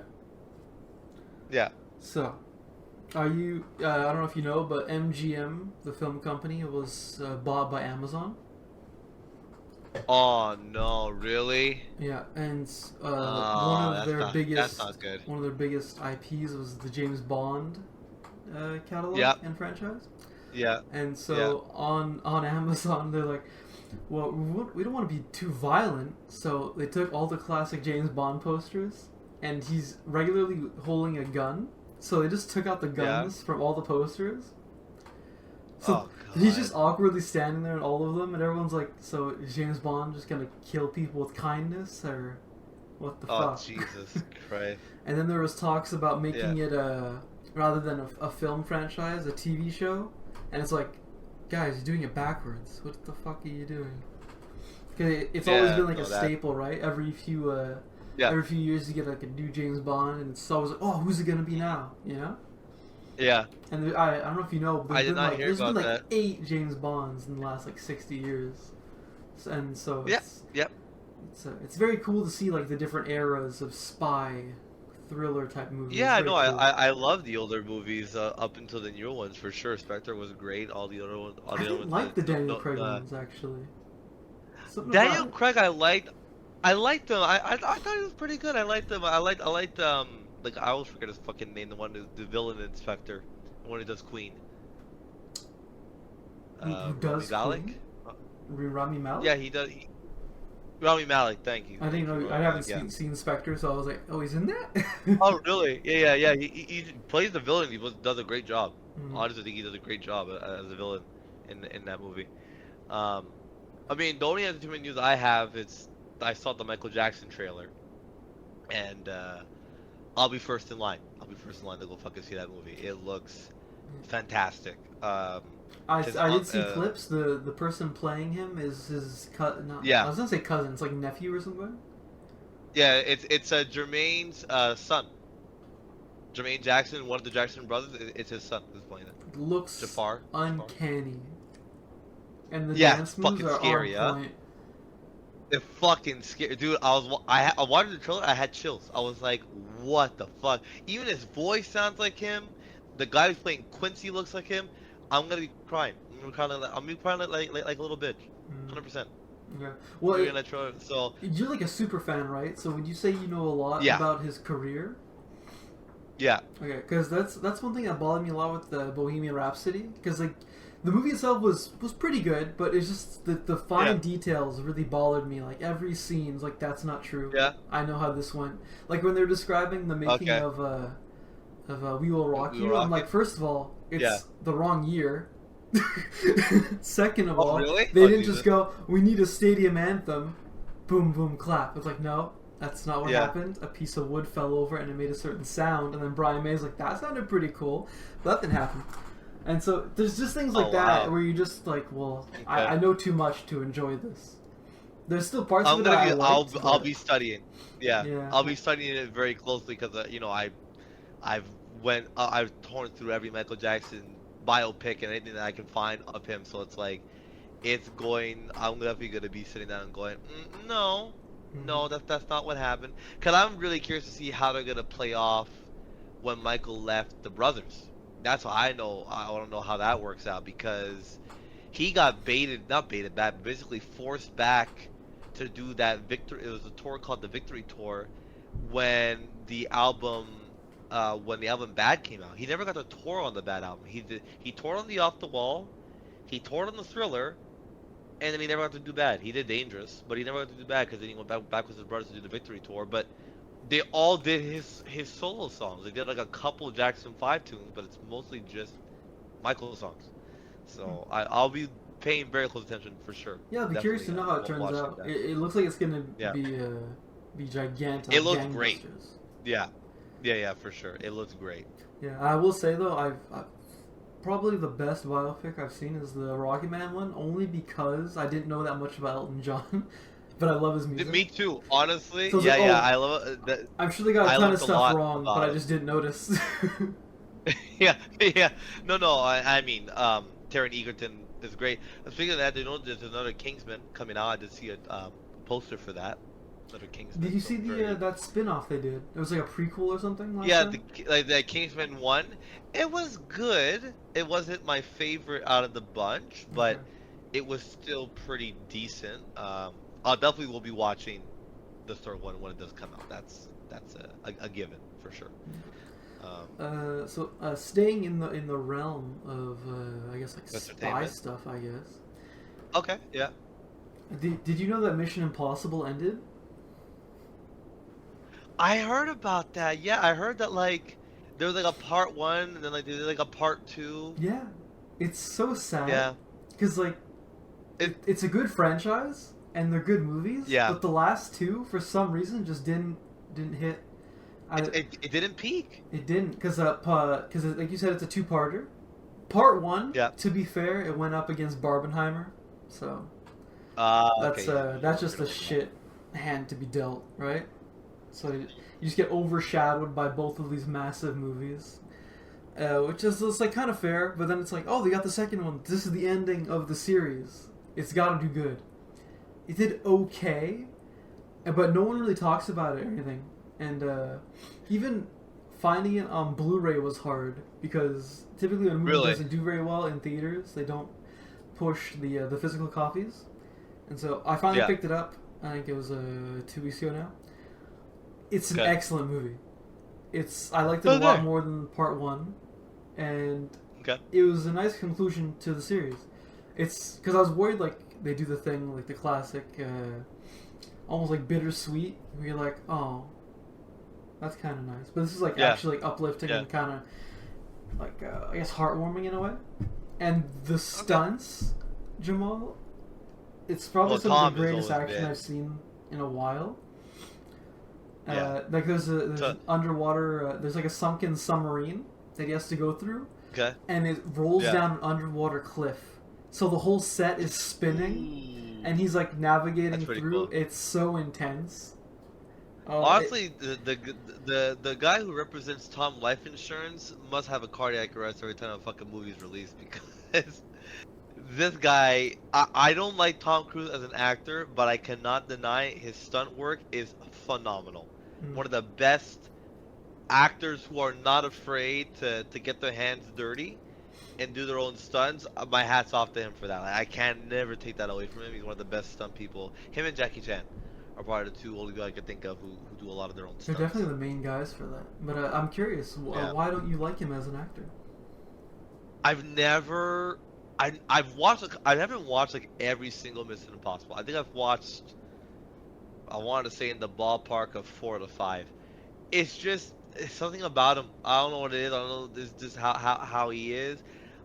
Yeah. So, are you? I don't know if you know, but MGM, the film company, was bought by Amazon. Oh no, really? Yeah, and Oh, biggest that's not good. one of their biggest IPs was the James Bond catalog and franchise. Yeah. And so on Amazon, they're like, well, we don't want to be too violent, so they took all the classic James Bond posters, and he's regularly holding a gun. So they just took out the guns from all the posters. So he's just awkwardly standing there in all of them, and everyone's like, so is James Bond just gonna kill people with kindness, or what the fuck? Oh, Jesus Christ. And then there was talks about making it rather than a film franchise, a TV show. And it's like, guys, you're doing it backwards. What the fuck are you doing? Because it's always been like a staple, right? Every few years you get like a new James Bond, and it's always like, oh, who's it gonna be now? You know? Yeah. And I don't know if you know, but there's been like 8 James Bonds in the last like 60 years, and so it's very cool to see like the different eras of spy thriller type movies. Yeah, I know. Cool. I love the older movies up until the newer ones for sure. Spectre was great. All the other ones. I didn't like the Daniel Craig ones actually. Daniel Craig, I liked them. I thought he was pretty good. I liked them. I liked like I always forget his fucking name. The one, the villain inspector, the one who does Queen. Who does Queen? Rami Malek? Yeah, he does. Rami Malek, thank you. I didn't know. I haven't seen Spectre, so I was like, oh, he's in that? Oh, really? Yeah. He plays the villain. He does a great job. Honestly, I think he does a great job as a villain in that movie. I mean, the only entertainment news I have is I saw the Michael Jackson trailer, and I'll be first in line. I'll be first in line to go fucking see that movie. It looks fantastic. I did see clips. The person playing him is his cousin. I was gonna say cousin. It's like nephew or something. Yeah, it's Jermaine's son. Jermaine Jackson, one of the Jackson brothers. It's his son who's playing it. Looks Jafar. Uncanny. And the dance moves are scary, on point. It's fucking scary, dude. I watched the trailer. I had chills. I was like, what the fuck? Even his voice sounds like him. The guy who's playing Quincy looks like him. I'm gonna be crying. I'm gonna be crying like a little bitch. 100%. Okay. Well, so you're like a super fan, right? So would you say you know a lot about his career? Yeah. Okay, because that's one thing that bothered me a lot with the Bohemian Rhapsody. Because like the movie itself was pretty good, but it's just the fine details really bothered me. Like every scene's like, that's not true. Yeah. I know how this went. Like when they're describing the making of We Will Rock You, I'm like, first of all, it's the wrong year. Second of all, really? They didn't just go, we need a stadium anthem, boom, boom, clap. It's like, no, that's not what happened. A piece of wood fell over and it made a certain sound, and then Brian May's like, that sounded pretty cool, but that didn't happen. And so there's just things like that where you're just like, well, I know too much to enjoy this. There's still parts of it that I liked, I'll be studying. I'll be studying it very closely because I've torn through every Michael Jackson biopic and anything that I can find of him. So it's like, I'm definitely gonna be sitting down and going, no, that's not what happened. Cause I'm really curious to see how they're gonna play off when Michael left the brothers. That's what I know. I want to know how that works out because he got not baited back, but basically forced back to do that victory. It was a tour called the Victory Tour when the album Bad came out. He never got to tour on the Bad album. He toured on the Off the Wall, he toured on the Thriller, and then he never got to do Bad. He did Dangerous, but he never got to do Bad because then he went back with his brothers to do the Victory Tour. But they all did his solo songs. They did like a couple Jackson 5 tunes, but it's mostly just Michael songs. So I'll be paying very close attention for sure. Yeah, I'll be curious to know how it turns out. It looks like it's gonna be gigantic. It looks great. Yeah, for sure. It looks great. Yeah, I will say though, I've probably the best biopic I've seen is the Rocky Man one, only because I didn't know that much about Elton John. But I love his music. Me too, honestly. So I love it. I'm sure they got a ton of stuff wrong, but I just didn't notice. yeah. No. I mean, Taron Egerton is great. And speaking of that, you know, there's another Kingsman coming out. I did see a poster for that. Another Kingsman. Did you see the that spin-off they did? It was like a prequel or something like yeah, that? like the Kingsman 1. It was good. It wasn't my favorite out of the bunch, but Okay. it was still pretty decent. I definitely will be watching the third one when it does come out. That's a given for sure. Staying in the realm of I guess like spy Entertainment. stuff, I guess. Okay, yeah. Did you know that Mission Impossible ended? I heard about that. Yeah, I heard that like there was like a part 1 and then like they did like a part 2. Yeah, it's so sad. Yeah. Because like it's a good franchise and they're good movies. Yeah. But the last two, for some reason, just didn't hit. It didn't peak. It didn't because like you said, it's a two-parter. Part 1, Yeah. to be fair, it went up against Barbenheimer, so Okay, that's just a shit hand to be dealt, right? So you just get overshadowed by both of these massive movies, which is it's like kind of fair. But then it's like, oh, they got the second one. This is the ending of the series. It's got to do good. It did okay, but no one really talks about it or anything. And even finding it on Blu-ray was hard because typically when a movie Really? doesn't do very well in theaters, they don't push the physical copies. And so I finally Yeah. picked it up. I think it was 2 weeks ago now. It's an Okay. excellent movie. I liked it a lot Okay. more than part 1, and Okay. it was a nice conclusion to the series. It's because I was worried like they do the thing like the classic, almost like bittersweet. Where you're like, oh, that's kind of nice, but this is like Yeah. actually like uplifting Yeah. and kind of like I guess heartwarming in a way. And the stunts, Jamal, it's probably Well, some Tom of the has greatest always action been- I've seen in a while. Yeah. Like there's So- an underwater, there's like a sunken submarine that he has to go through, Okay. and it rolls Yeah. down an underwater cliff. So the whole set is spinning, and he's like navigating That's pretty through. cool. It's so intense. Oh, Honestly, the guy who represents Tom Life Insurance must have a cardiac arrest every time a fucking movie is released because this guy, I don't like Tom Cruise as an actor, but I cannot deny his stunt work is phenomenal. Mm. One of the best actors who are not afraid to get their hands dirty and do their own stunts. My hat's off to him for that. Like, I can never take that away from him. He's one of the best stunt people. Him and Jackie Chan are probably the two only people I can think of who do a lot of their own they're stunts. definitely the main guys for that. But I'm curious, Yeah. why don't you like him as an actor? I've never, I've watched, I haven't watched like every single Mission Impossible. I think I've watched, I wanted to say in the ballpark of 4 to 5. It's something about him. I don't know what it is. I don't know. It's just how he is.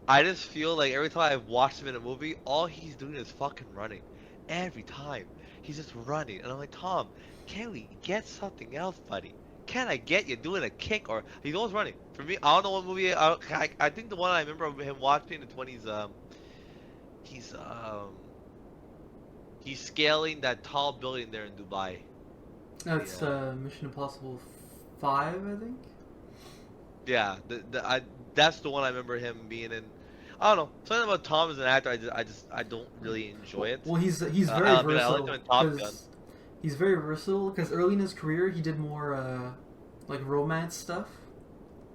I just feel like every time I've watched him in a movie, all he's doing is fucking running. Every time. He's just running. And I'm like, Tom, can we get something else, buddy? Can I get you doing a kick? Or he's always running. For me, I don't know what movie. I think the one I remember of him watching in the 20s, he's scaling that tall building there in Dubai. That's Mission Impossible 5, I think. Yeah, that's the one I remember him being in. I don't know, something about Tom as an actor. I don't really enjoy it. Well, he's very I mean, I versatile. liked him in Top Gun. 'Cause he's very versatile because early in his career he did more like romance stuff,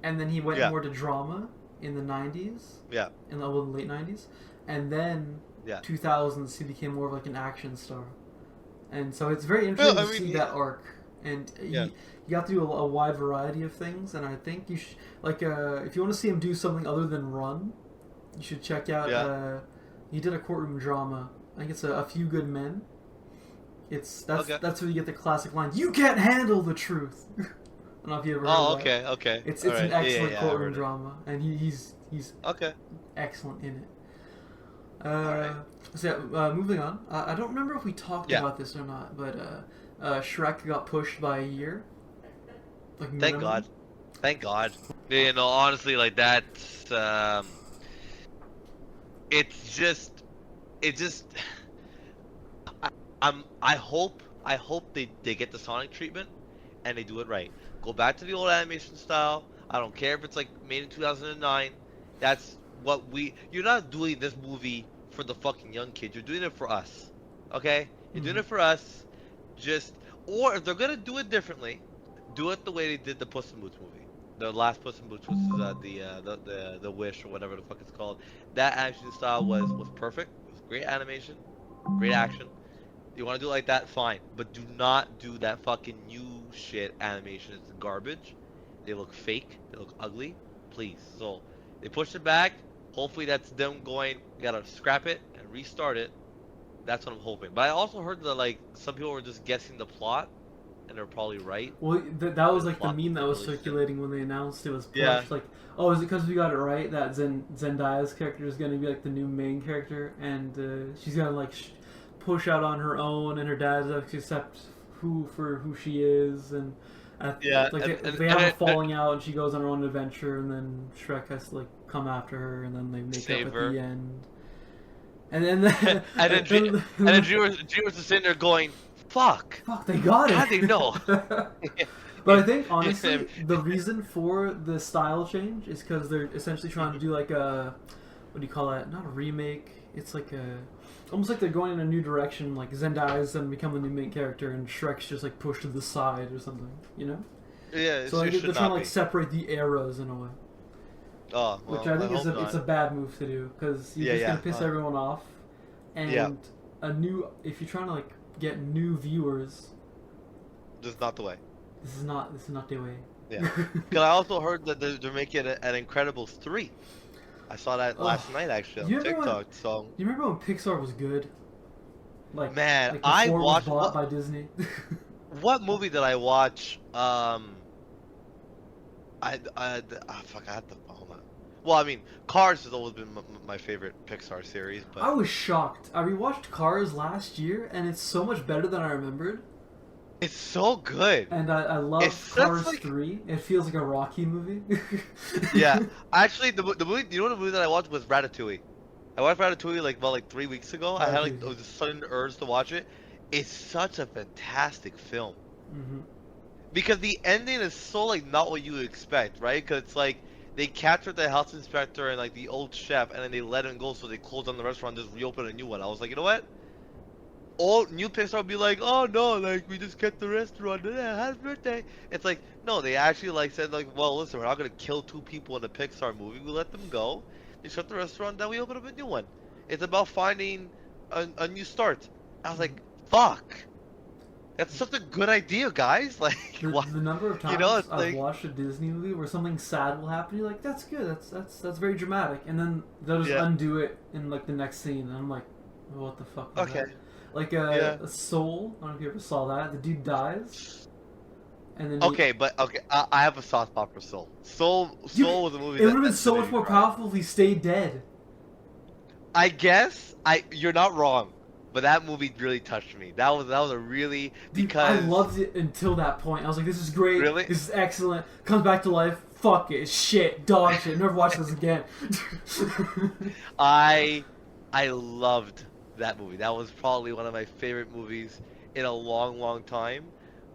and then he went Yeah. more to drama in the 90s, Yeah, in the late 90s, and then yeah. 2000s he became more of like an action star, and so it's very interesting I to mean, see that arc. And Yeah. he got to do a wide variety of things, and I think you should like if you want to see him do something other than run, you should check out. Yeah. He did a courtroom drama. I think it's a Few Good Men. That's Okay. where you get the classic line. You can't handle the truth. I don't know if you ever heard Oh, of that. okay. It's All an right. excellent I've courtroom heard it. drama, and he's Okay. excellent in it. Alright. So moving on. I don't remember if we talked Yeah. about this or not, but Shrek got pushed by a year. Like Thank minimum. God. Thank God. You know, honestly, like that's it's just I hope they get the Sonic treatment and they do it right. Go back to the old animation style. I don't care if it's like made in 2009. That's what you're not doing this movie for the fucking young kids. You're doing it for us. Okay? You're doing Mhm. it for us. Or if they're gonna do it differently, do it the way they did the Puss in Boots movie. The last Puss in Boots, which is the Wish or whatever the fuck it's called. That animation style was perfect. It was great animation, great action. You want to do it like that, fine. But do not do that fucking new shit animation. It's garbage. They look fake. They look ugly. Please. So they pushed it back. Hopefully that's them going. You gotta scrap it and restart it. That's what I'm hoping. But I also heard that like some people were just guessing the plot, and they're probably right. Well, that was The like the plot meme that was really circulating when they announced it was pushed. Yeah. Like, oh, is it because we got it right that Zendaya's character is going to be like the new main character, and she's going to like push out on her own, and her dad's have to accept who she is, and Yeah, like and- they have and- a falling out, and she goes on her own adventure, and then Shrek has to like come after her, and then they make Save up her. at the end. And then and then Drew was just sitting there going, "Fuck." fuck, they got it. How'd they know? But I think honestly, the reason for the style change is because they're essentially trying to do like a, what do you call that? Not a remake. It's like almost like they're going in a new direction. Like Zendaya's gonna become the new main character, and Shrek's just like pushed to the side or something. You know? Yeah, So like, it they're should trying to not like be. separate the eras in a way, Oh, well, which I think is hope it's a not. bad move to do because you're just gonna piss everyone off, and Yeah. if you're trying to like get new viewers, Just not the way. this is not the way. Yeah. Because I also heard that they're making an Incredibles 3. I saw that last night actually on You remember TikTok. So You remember when Pixar was good? Like Man, like I before it was watched- bought by Disney. what movie did I watch? Fuck, I had to hold on. Well, I mean, Cars has always been my favorite Pixar series, but I was shocked. I rewatched Cars last year, and it's so much better than I remembered. it's so good. And I love It's such, Cars like- 3. It feels like a Rocky movie. Yeah, actually, the movie. You know what the movie that I watched was Ratatouille. I watched Ratatouille like 3 weeks ago. I had like it was a sudden urge to watch it. It's such a fantastic film hmm because the ending is so like not what you would expect, right? Because it's like they captured the health inspector and like the old chef, and then they let him go, so they closed down the restaurant, and just reopened a new one. I was like, you know what? All new Pixar would be like, oh no, like we just kept the restaurant. Yeah, happy birthday. It's like no, they actually like said like, well, listen, we're not gonna kill 2 people in a Pixar movie. We let them go. They shut the restaurant, then we open up a new one. It's about finding a new start. I was like, fuck. That's such a good idea, guys. Like, why? The number of times it's I've like- watched a Disney movie where something sad will happen, you're like, that's good, that's very dramatic, and then they'll just Yeah. undo it in like the next scene, and I'm like, what the fuck was Okay. that? Like Yeah. a Soul, I don't know if you ever saw that. The dude dies, and then Okay, but okay, I have a soft spot for Soul. Soul was a movie. it would have that been so made much me more cry. powerful if he stayed dead. I guess you're not wrong, but that movie really touched me. That was a really Dude, because I loved it until that point. I was like, this is great. Really? This is excellent. Comes back to life. Fuck it. Shit. Dog shit. Never watch this again. I loved that movie. That was probably one of my favorite movies in a long time.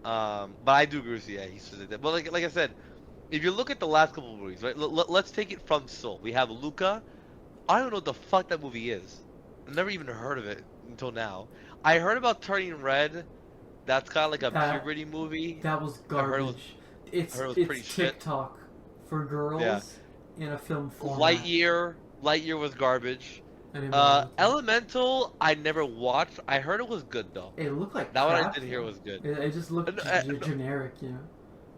But I do agree with you. Yeah, he said that. But like I said, if you look at the last couple of movies, right? Let's take it from Soul. We have Luca. I don't know what the fuck that movie is. I've never even heard of it until now. I heard about Turning Red. That's kind of like a That- puberty movie. That was I heard it was- garbage. It's I heard it was it's pretty shit. TikTok for girls Yeah. in a film format. Lightyear was garbage. I didn't know that. Elemental, I never watched. I heard it was good though. It looked like That one I crap, did hear though. was good. It just looked No. generic, you know.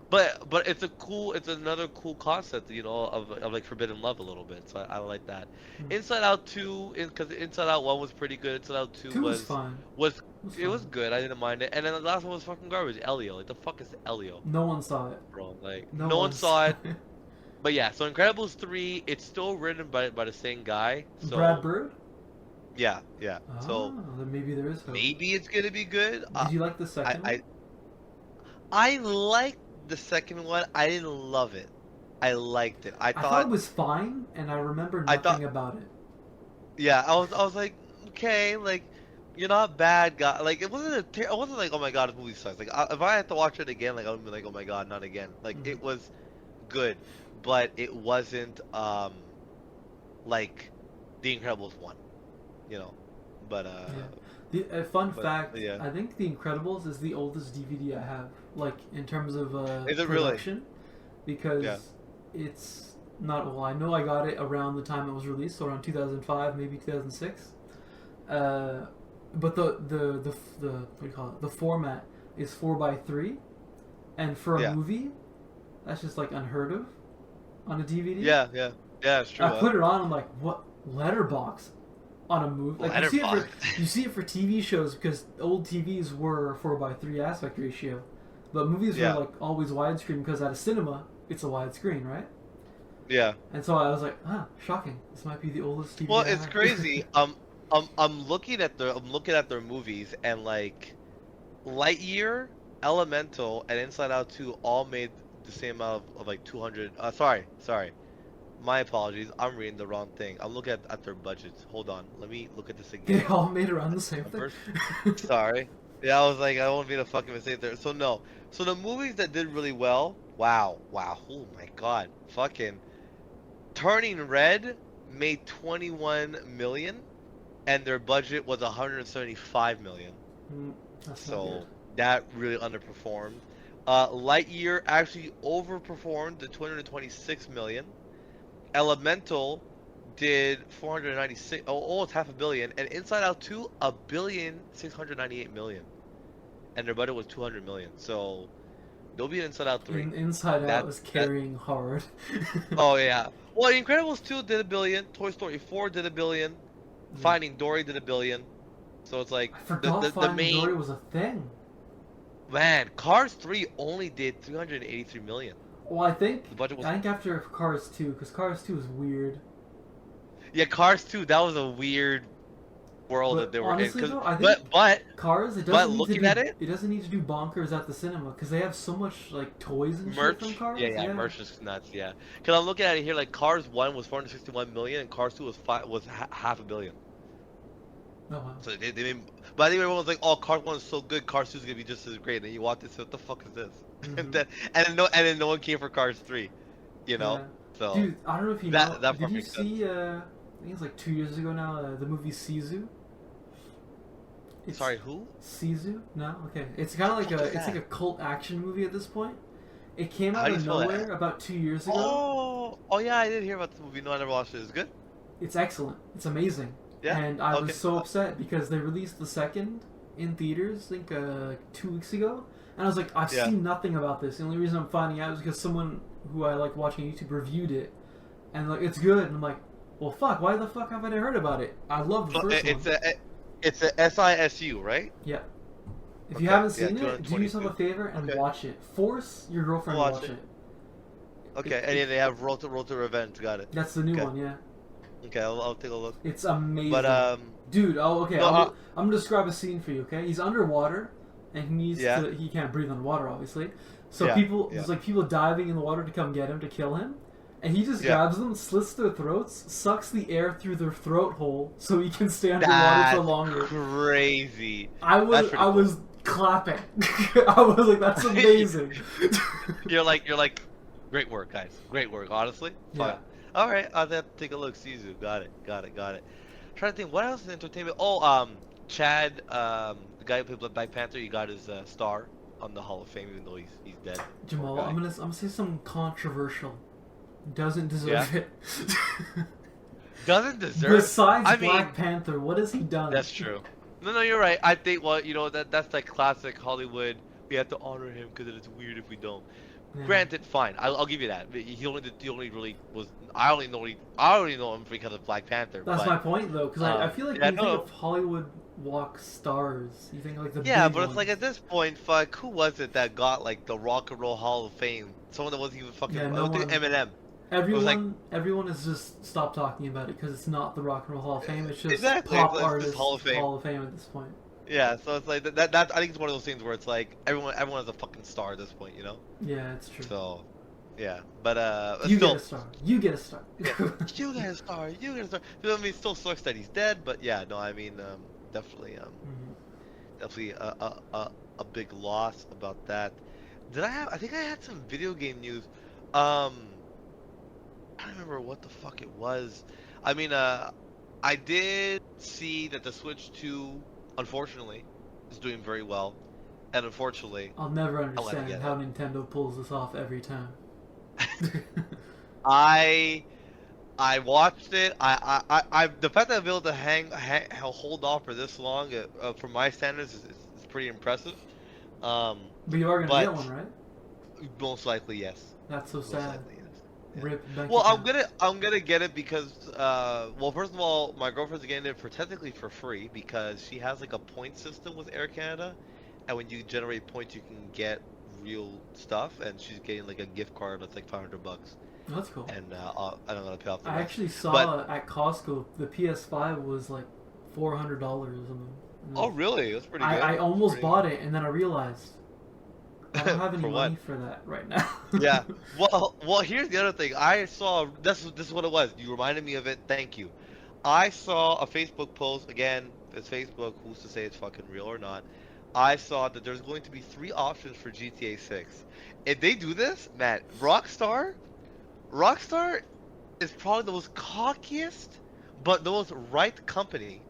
But it's another cool concept, of like forbidden love a little bit. So I like that. Hmm. Inside Out 2, because Inside Out 1 was pretty good. Inside Out 2 Two was fine. was It was fine. good. I didn't mind it. And then the last one was fucking garbage. Elio, like the fuck is Elio, No one saw it. bro? Like No, no one saw it. But yeah, so Incredibles 3, it's still written by the same guy. So Brad Bird. yeah. Oh, So then maybe there is hope. maybe it's gonna be good. Did you like the second one? I liked the second one. I didn't love it. I liked it. I I thought thought it was fine, and I remember I nothing thought- about it. yeah, I was like, okay, like you're not bad guy. Like it wasn't I wasn't like, oh my god, this movie sucks. Like if I had to watch it again, like I would be like, oh my god, not again. Like Mhm. it was good, but it wasn't like The Incredibles 1. you know, but Fun but fact, yeah. I think The Incredibles is the oldest DVD I have, like in terms of Is it really? production, because Yeah. it's not. Well, I know I got it around the time it was released, so around 2005, maybe 2006. But the what do you call it? The format is 4:3, and for a Yeah. movie, that's just like unheard of on a DVD. Yeah, yeah, yeah. It's true. I put it on. I'm like, what letterbox on a movie? Like Letterbox. you see it for TV shows because old TVs were 4:3 aspect ratio, but movies Yeah. were like always widescreen because at a cinema it's a widescreen, right? Yeah. And so I was like, shocking. This might be the oldest TV. Well, I it's have. crazy. I'm looking at their movies, and like Lightyear, Elemental, and Inside Out 2 all made the same amount of like 200. Sorry. My apologies. I'm reading the wrong thing. I'm looking at their budgets. Hold on. Let me look at this again. They all made around the same thing. Sorry. Yeah, I was like, I don't want to be a fucking mistake there. So no. So the movies that did really well. Wow. Oh my god. Fucking Turning Red made 21 million, and their budget was 175 million. That's not So good. that really underperformed. Lightyear actually overperformed the 226 million. Elemental did 496, almost half a billion, and Inside Out 2 1,698,000,000, and their budget was 200 million. So there'll be an Inside Out 3. Inside Out was carrying hard. Oh yeah. Well, Incredibles 2 did 1 billion. Toy Story 4 did 1 billion. Finding Dory did 1 billion. So it's like I forgot the Finding main Dory was a thing. man. Cars 3 only did 383 million. Well, I think The budget was after Cars 2, because Cars 2 is weird. yeah. Cars 2, that was a weird world But that they were honestly, in. though, I think But Cars, it but doesn't need to looking do, at it, doesn't need to do bonkers at the cinema because they have so much like toys and merch. shit from Cars. Yeah, merch is nuts. Yeah, because I'm looking at it here. Like Cars 1 was 461 million, and Cars 2 was half a billion. Oh wow. So they made, but I think everyone was like, "Oh, Cars 1 is so good. Cars 2 is gonna be just as great." And you watch this, what the fuck is this? Mhm. and then no one came for Cars 3. You know. Yeah. So Dude, I don't know if you that- know. that Did part you makes see? I think it's like 2 years ago now. The movie Sisu. sorry, who? Sisu? No, okay. It's kind of like What is it's like a that? cult action movie at this point. It came How out do you of spell that? nowhere about 2 years ago. Oh yeah, I did hear about this movie. No, I never watched it. It's good. It's excellent. It's amazing. Yeah? And I Okay. was so upset because they released the second in theaters, I think 2 weeks ago. And I was like, I've Yeah. seen nothing about this. The only reason I'm finding out is because someone who I like watching YouTube reviewed it. And like, it's good. And I'm like, well, fuck, why the fuck haven't I heard about it? I love the So first one. It's a SISU, right? Yeah. If Okay, you haven't yeah, seen it, do yourself a 222. favor and Okay. watch it. Force your girlfriend to Watch watch it. it. Okay, and then they have Road to Revenge. Got it. That's the new Okay. one, yeah. Okay, I'll take a look. It's amazing. But Dude, okay. No, I'm gonna describe a scene for you, okay? He's underwater, and he needs Yeah. to. He can't breathe underwater, obviously. So Yeah, there's like people diving in the water to come get him to kill him, and he just Yeah. grabs them, slits their throats, sucks the air through their throat hole, so he can stay underwater for longer. Crazy. I That's pretty cool. was clapping. I was like, that's amazing. You're like, great work, guys. Great work, honestly. Fun. Yeah. All right, I'll have to take a look. Sisu, got it. Trying to think, what else is entertainment? Oh, Chad, the guy who played Black Panther, he got his star on the Hall of Fame, even though he's dead. Jamal, Poor guy. I'm gonna say something controversial. Doesn't deserve Yeah? it. Doesn't deserve. Besides I mean, Black Panther, what has he done? that's true. No, you're right. I think, well, that's like classic Hollywood. We have to honor him because it's weird if we don't. Yeah. Granted, fine. I'll give you that. He only really was. I only know him because of Black Panther. That's but, my point, though, because I feel like yeah, when you no. think of Hollywood walk stars, you think like the Yeah, big but it's like ones. at this point, fuck, who was it that got like the Rock and Roll Hall of Fame? Someone that wasn't even fucking. Yeah, I no think one. Eminem. Everyone has just stopped talking about it because it's not the Rock and Roll Hall of Fame. It's just Exactly, pop it's just artists Hall of Fame. at this point. Yeah, so it's like that. I think it's one of those things where it's like everyone has a fucking star at this point, you know. Yeah, it's true. So, yeah, but You still, get a star. You get a star. yeah, you get a star. You get a star. I mean, it still sucks that he's dead, but yeah, no, I mean, definitely, Mhm. definitely a big loss about that. I think I had some video game news. I don't remember what the fuck it was. I mean, I did see that the Switch 2, unfortunately, is doing very well, and unfortunately, I'll never I want to understand get how it. Nintendo pulls this off every time. I I watched it. The fact that I've been able to hold off for this long, for my standards, is pretty impressive. Um, But you are gonna get but one, right? most likely yes. That's so Most sad. likely yes. Yeah. Rip bank Well, account. I'm gonna get it because well, first of all, my girlfriend's getting it for technically for free because she has like a point system with Air Canada, and when you generate points, you can get real stuff, and she's getting like a gift card that's like $500, That's cool. and I'm gonna pay off the I rest. actually But saw at Costco the PS5 was like $400 or something. oh, really? That's pretty good. I almost Pretty bought it and then I realized I don't have any For what? money for that right now. Yeah. Well, here's the other thing. I saw this is what it was. You reminded me of it. Thank you. I saw a Facebook post again. It's Facebook. Who's to say it's fucking real or not? I saw that there's going to be 3 options for GTA 6. If they do this, man, Rockstar is probably the most cockiest, but the most right company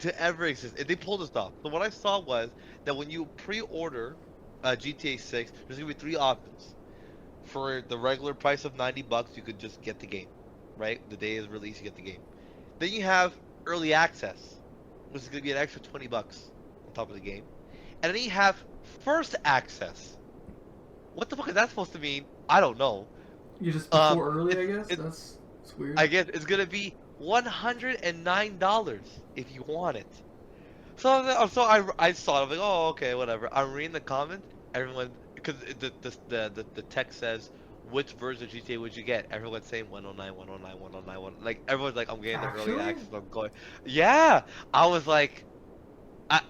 to ever exist. If they pull this off. So what I saw was that when you pre-order GTA 6, there's gonna be 3 options. For the regular price of $90, you could just get the game, right? The day is released, you get the game. Then you have early access, which is gonna be an extra $20 on top of the game. And then you have first access. What the fuck is that supposed to mean? I don't know. You just before early, I it- guess. That's weird. I guess it's gonna be $109 if you want it. I saw it. I'm like, oh, okay, whatever. I'm reading the comments. Everyone, because the text says, which version of GTA would you get? Everyone's saying 109, 109, 109, 1. Like everyone's like, I'm getting the early Actually? access. I'm going. Yeah, I was like, I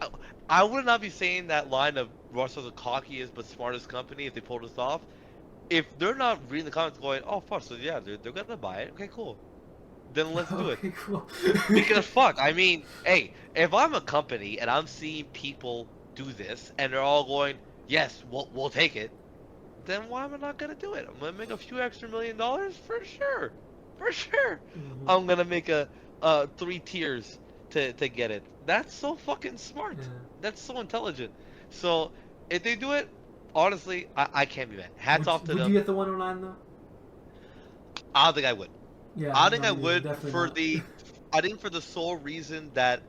I would not be saying that line of Rockstar's the cockiest but smartest company if they pulled this off. If they're not reading the comments going, oh fuck, so yeah, they're gonna buy it. Okay, cool. Then let's do it. Okay, cool. Because fuck, I mean, hey, if I'm a company and I'm seeing people do this and they're all going, yes, we'll take it, then why am I not gonna do it? I'm gonna make a few extra $1 million for sure, for sure. Mhm. I'm gonna make a 3 tiers to get it. That's so fucking smart. Yeah. That's so intelligent. So if they do it, honestly, I can't be mad. Hats off to Would them. you get the 109 though? I don't think I would. Yeah. I think no, I would definitely for not. the, I think for the sole reason that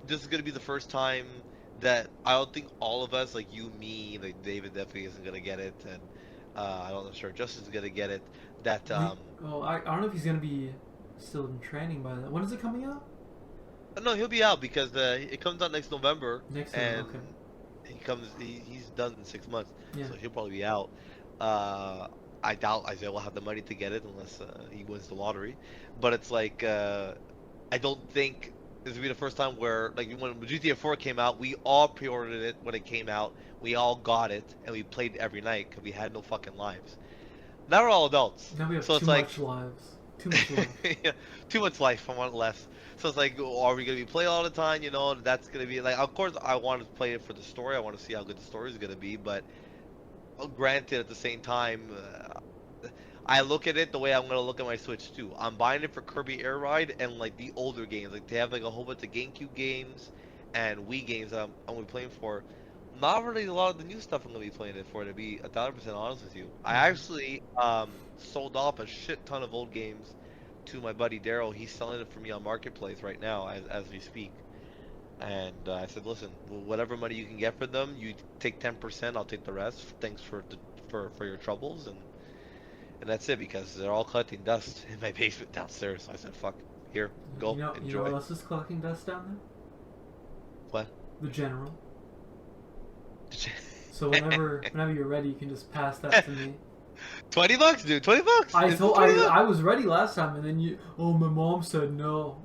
this is gonna be the first time that I don't think all of us, like you, me, like David definitely isn't gonna get it, and I don't know, sure Justin's gonna get it. That Oh, I don't know if he's gonna be still in training by then. When is it coming out? no, he'll be out because it comes out next November, Next year, and okay. he's done in 6 months, Yeah. so he'll probably be out. I doubt Isaiah will have the money to get it unless he wins the lottery, but it's like I don't think this will be the first time where, like, when GTA 4 came out, we all pre-ordered it when it came out. We all got it, and we played it every night because we had no fucking lives. Now we're all adults, Now we have so too it's like, much lives. Too much life. yeah, too much life. I want less. So it's like, are we gonna be playing all the time? You know, that's gonna be like, of course, I want to play it for the story. I want to see how good the story is gonna be, but granted, at the same time, I look at it the way I'm gonna look at my Switch too. I'm buying it for Kirby Air Ride and like the older games. Like they have like a whole bunch of GameCube games and Wii games I'm gonna be playing for. Not really a lot of the new stuff I'm gonna be playing it for, to be 1,000% honest with you. I actually sold off a shit ton of old games to my buddy Daryl. He's selling it for me on Marketplace right now as we speak. And I said, listen, whatever money you can get for them, you take 10%, I'll take the rest. Thanks for your troubles, and that's it, because they're all collecting dust in my basement downstairs. So I said, fuck, here, go, You know enjoy. what else is collecting dust down there? What? The general. So whenever you're ready, you can just pass that to me. $20, dude, $20. It's $20. I was ready last time, and then my mom said no.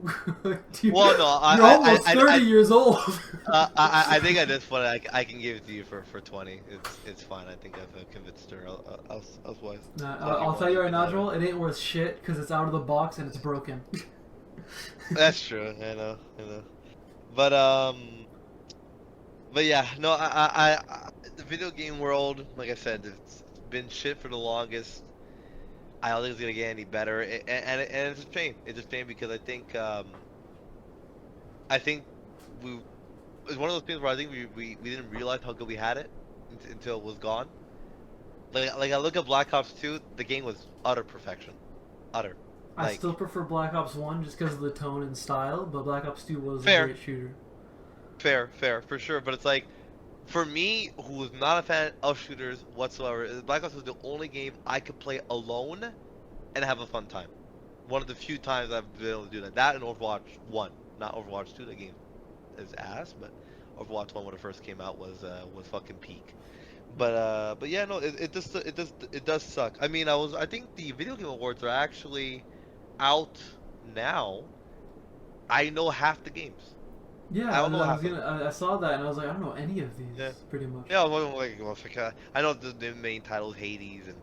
Dude, Well, no, you're almost 30 years old. I think at this point I can give it to you for 20. It's fine. I think I've convinced her elsewise. Nah, I'll tell you right now, Joel, it ain't worth shit because it's out of the box and it's broken. That's true. I know. But yeah, no, the video game world, like I said, it's been shit for the longest. I don't think it's gonna get any better, and it's a shame. It's a shame because I think we it's one of those things where I think we didn't realize how good we had it until it was gone. Like I look at Black Ops 2, the game was utter perfection, utter. I still prefer Black Ops 1 just because of the tone and style, but Black Ops 2 was Fair. a great shooter. Fair, for sure. But it's like, for me, who was not a fan of shooters whatsoever, Black Ops was the only game I could play alone and have a fun time. One of the few times I've been able to do that. That and Overwatch 1, not Overwatch 2. The game is ass, but Overwatch 1 when it first came out was fucking peak. But yeah, no, it does suck. I mean, I think the Video Game Awards are actually out now. I know half the games. Yeah, I don't know I saw that and I was like, I don't know any of these, pretty much. Yeah, I know the main titles, Hades and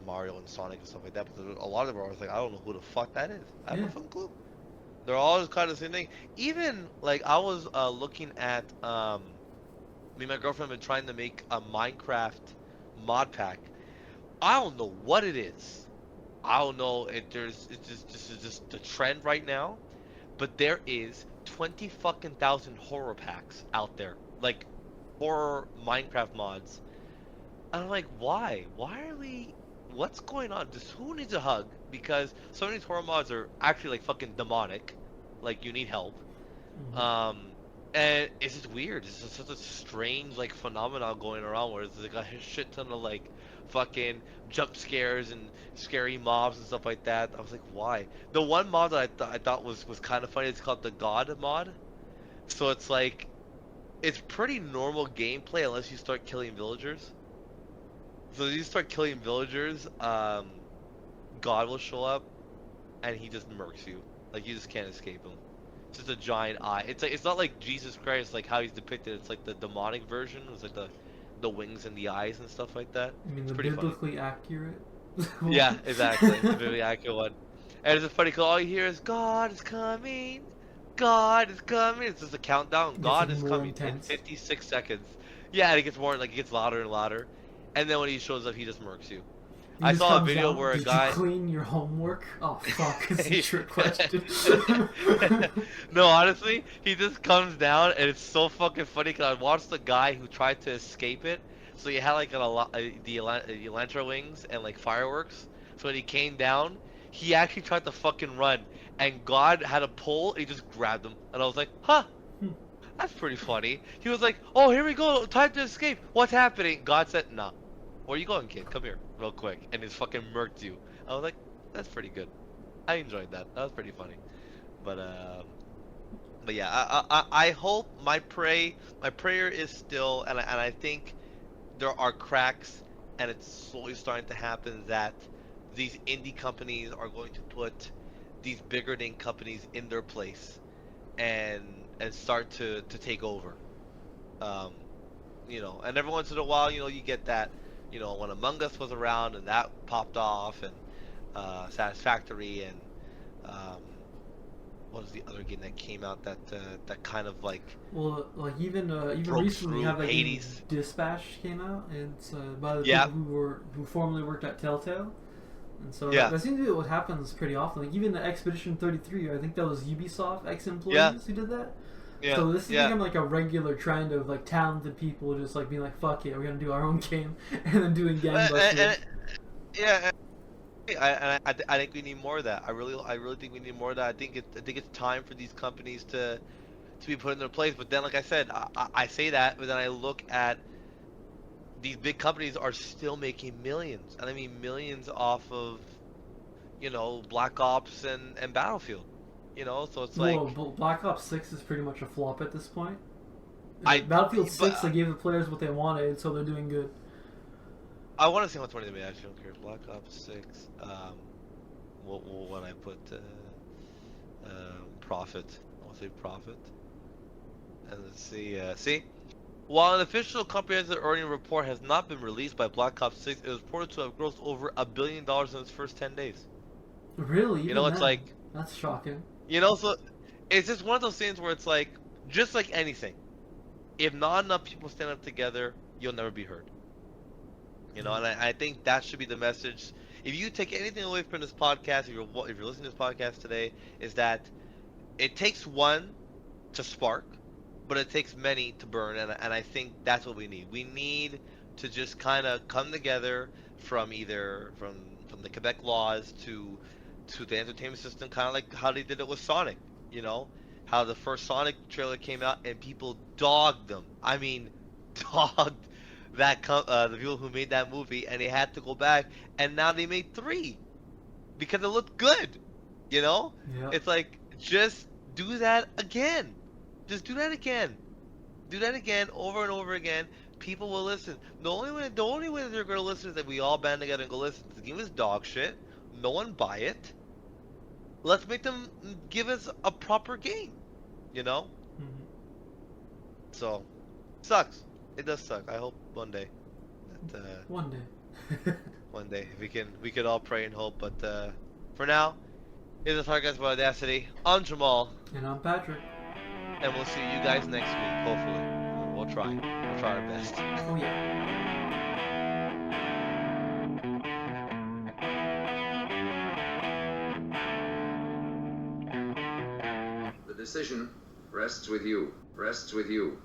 Mario and Sonic and stuff like that, but a lot of them are like, I don't know who the fuck that is. I have no fucking clue. They're all just kind of the same thing. Even, like, I was looking at, me and my girlfriend have been trying to make a Minecraft mod pack. I don't know what it is. I don't know if this is just the trend right now, but there is 20 fucking thousand horror packs out there, like horror Minecraft mods. And I'm like, why? Why are we? What's going on? Who needs a hug? Because some of these horror mods are actually like fucking demonic, like you need help. And it's just weird. It's just such a strange like phenomenon going around where it's like a shit ton of like fucking jump scares and scary mobs and stuff like that. I was like, why? The one mod that I thought was kind of funny, it's called the God mod. So it's like, it's pretty normal gameplay unless you start killing villagers. So if you start killing villagers, God will show up and he just murks you. Like you just can't escape him. It's just a giant eye. It's like, it's not like Jesus Christ, like how he's depicted. It's like the demonic version. It's like the wings and the eyes and stuff like that. I mean, it's the pretty biblically funny. accurate. Yeah, exactly. The biblically accurate one. And it's just funny because all you hear is God is coming, God is coming. It's just a countdown. God is coming intense. in 56 seconds. Yeah, and it gets more like it gets louder and louder. And then when he shows up, he just murks you. I saw a video where a guy. Did you clean your homework? Oh fuck! It's a trick question. No, honestly, he just comes down, and it's so fucking funny because I watched the guy who tried to escape it. So he had like the Elantra wings and like fireworks. So when he came down, he actually tried to fucking run, and God had a pole, and he just grabbed him, and I was like, huh. That's pretty funny. He was like, oh, here we go, time to escape. What's happening? God said, nah. Where you going, kid? Come here, real quick. And he's fucking murked you. I was like, that's pretty good. I enjoyed that. That was pretty funny. But yeah, I hope my prayer is still, and I think there are cracks, and it's slowly starting to happen that these indie companies are going to put these bigger name companies in their place, and start to take over. You know, and every once in a while, you know, you get that. You know, when Among Us was around and that popped off, and Satisfactory, and what was the other game that came out that kind of like even broke recently through? have that Hades. game Dispatch came out, and it's by the people who formerly worked at Telltale, and so that seems to be what happens pretty often. Like even the Expedition 33, I think that was Ubisoft ex-employees who did that. Yeah, so this is become like a regular trend of like talented people just like being like, fuck it, we're gonna do our own game, and then doing gangbusters. I think we need more of that. I really think we need more of that. I think it's time for these companies to be put in their place. But then, like I said, I say that, but then I look at these big companies are still making millions, and I mean millions off of, you know, Black Ops and Battlefield. You know, so it's like... Well, Black Ops 6 is pretty much a flop at this point. Battlefield 6, they gave the players what they wanted, so they're doing good. I want to see how much money they made. I actually don't care. Black Ops 6, when I put profit, I'll say profit. And let's see, while an official comprehensive earning report has not been released by Black Ops 6, it was reported to have grossed over $1 billion in its first 10 days. Really? You know, it's like... That's shocking. You know, so it's just one of those things where it's like, just like anything, if not enough people stand up together, you'll never be heard. You know, and I think that should be the message. if you take anything away from this podcast, if you're listening to this podcast today, is that it takes one to spark, but it takes many to burn, and I think that's what we need. We need to just kind of come together from the Quebec laws to the entertainment system, kind of like how they did it with Sonic. You know, how the first Sonic trailer came out and people dogged them. I mean, dogged the people who made that movie, and they had to go back, and now they made 3 because it looked good. You know, Yeah. it's like, just do that again. Just do that again. Do that again, over and over again. People will listen. The only way they're gonna listen is that we all band together and go, listen, the game is dog shit. No one buy it. Let's make them give us a proper game. You know? Mhm. So, sucks. It does suck. I hope one day that One day. one day we could all pray and hope. But for now, this is Flabbergasted by Audacity. I'm Jamal, And I'm Patrick. and we'll see you guys next week. Hopefully, we'll try. We'll try our best. Oh yeah. The decision rests with you. Rests with you.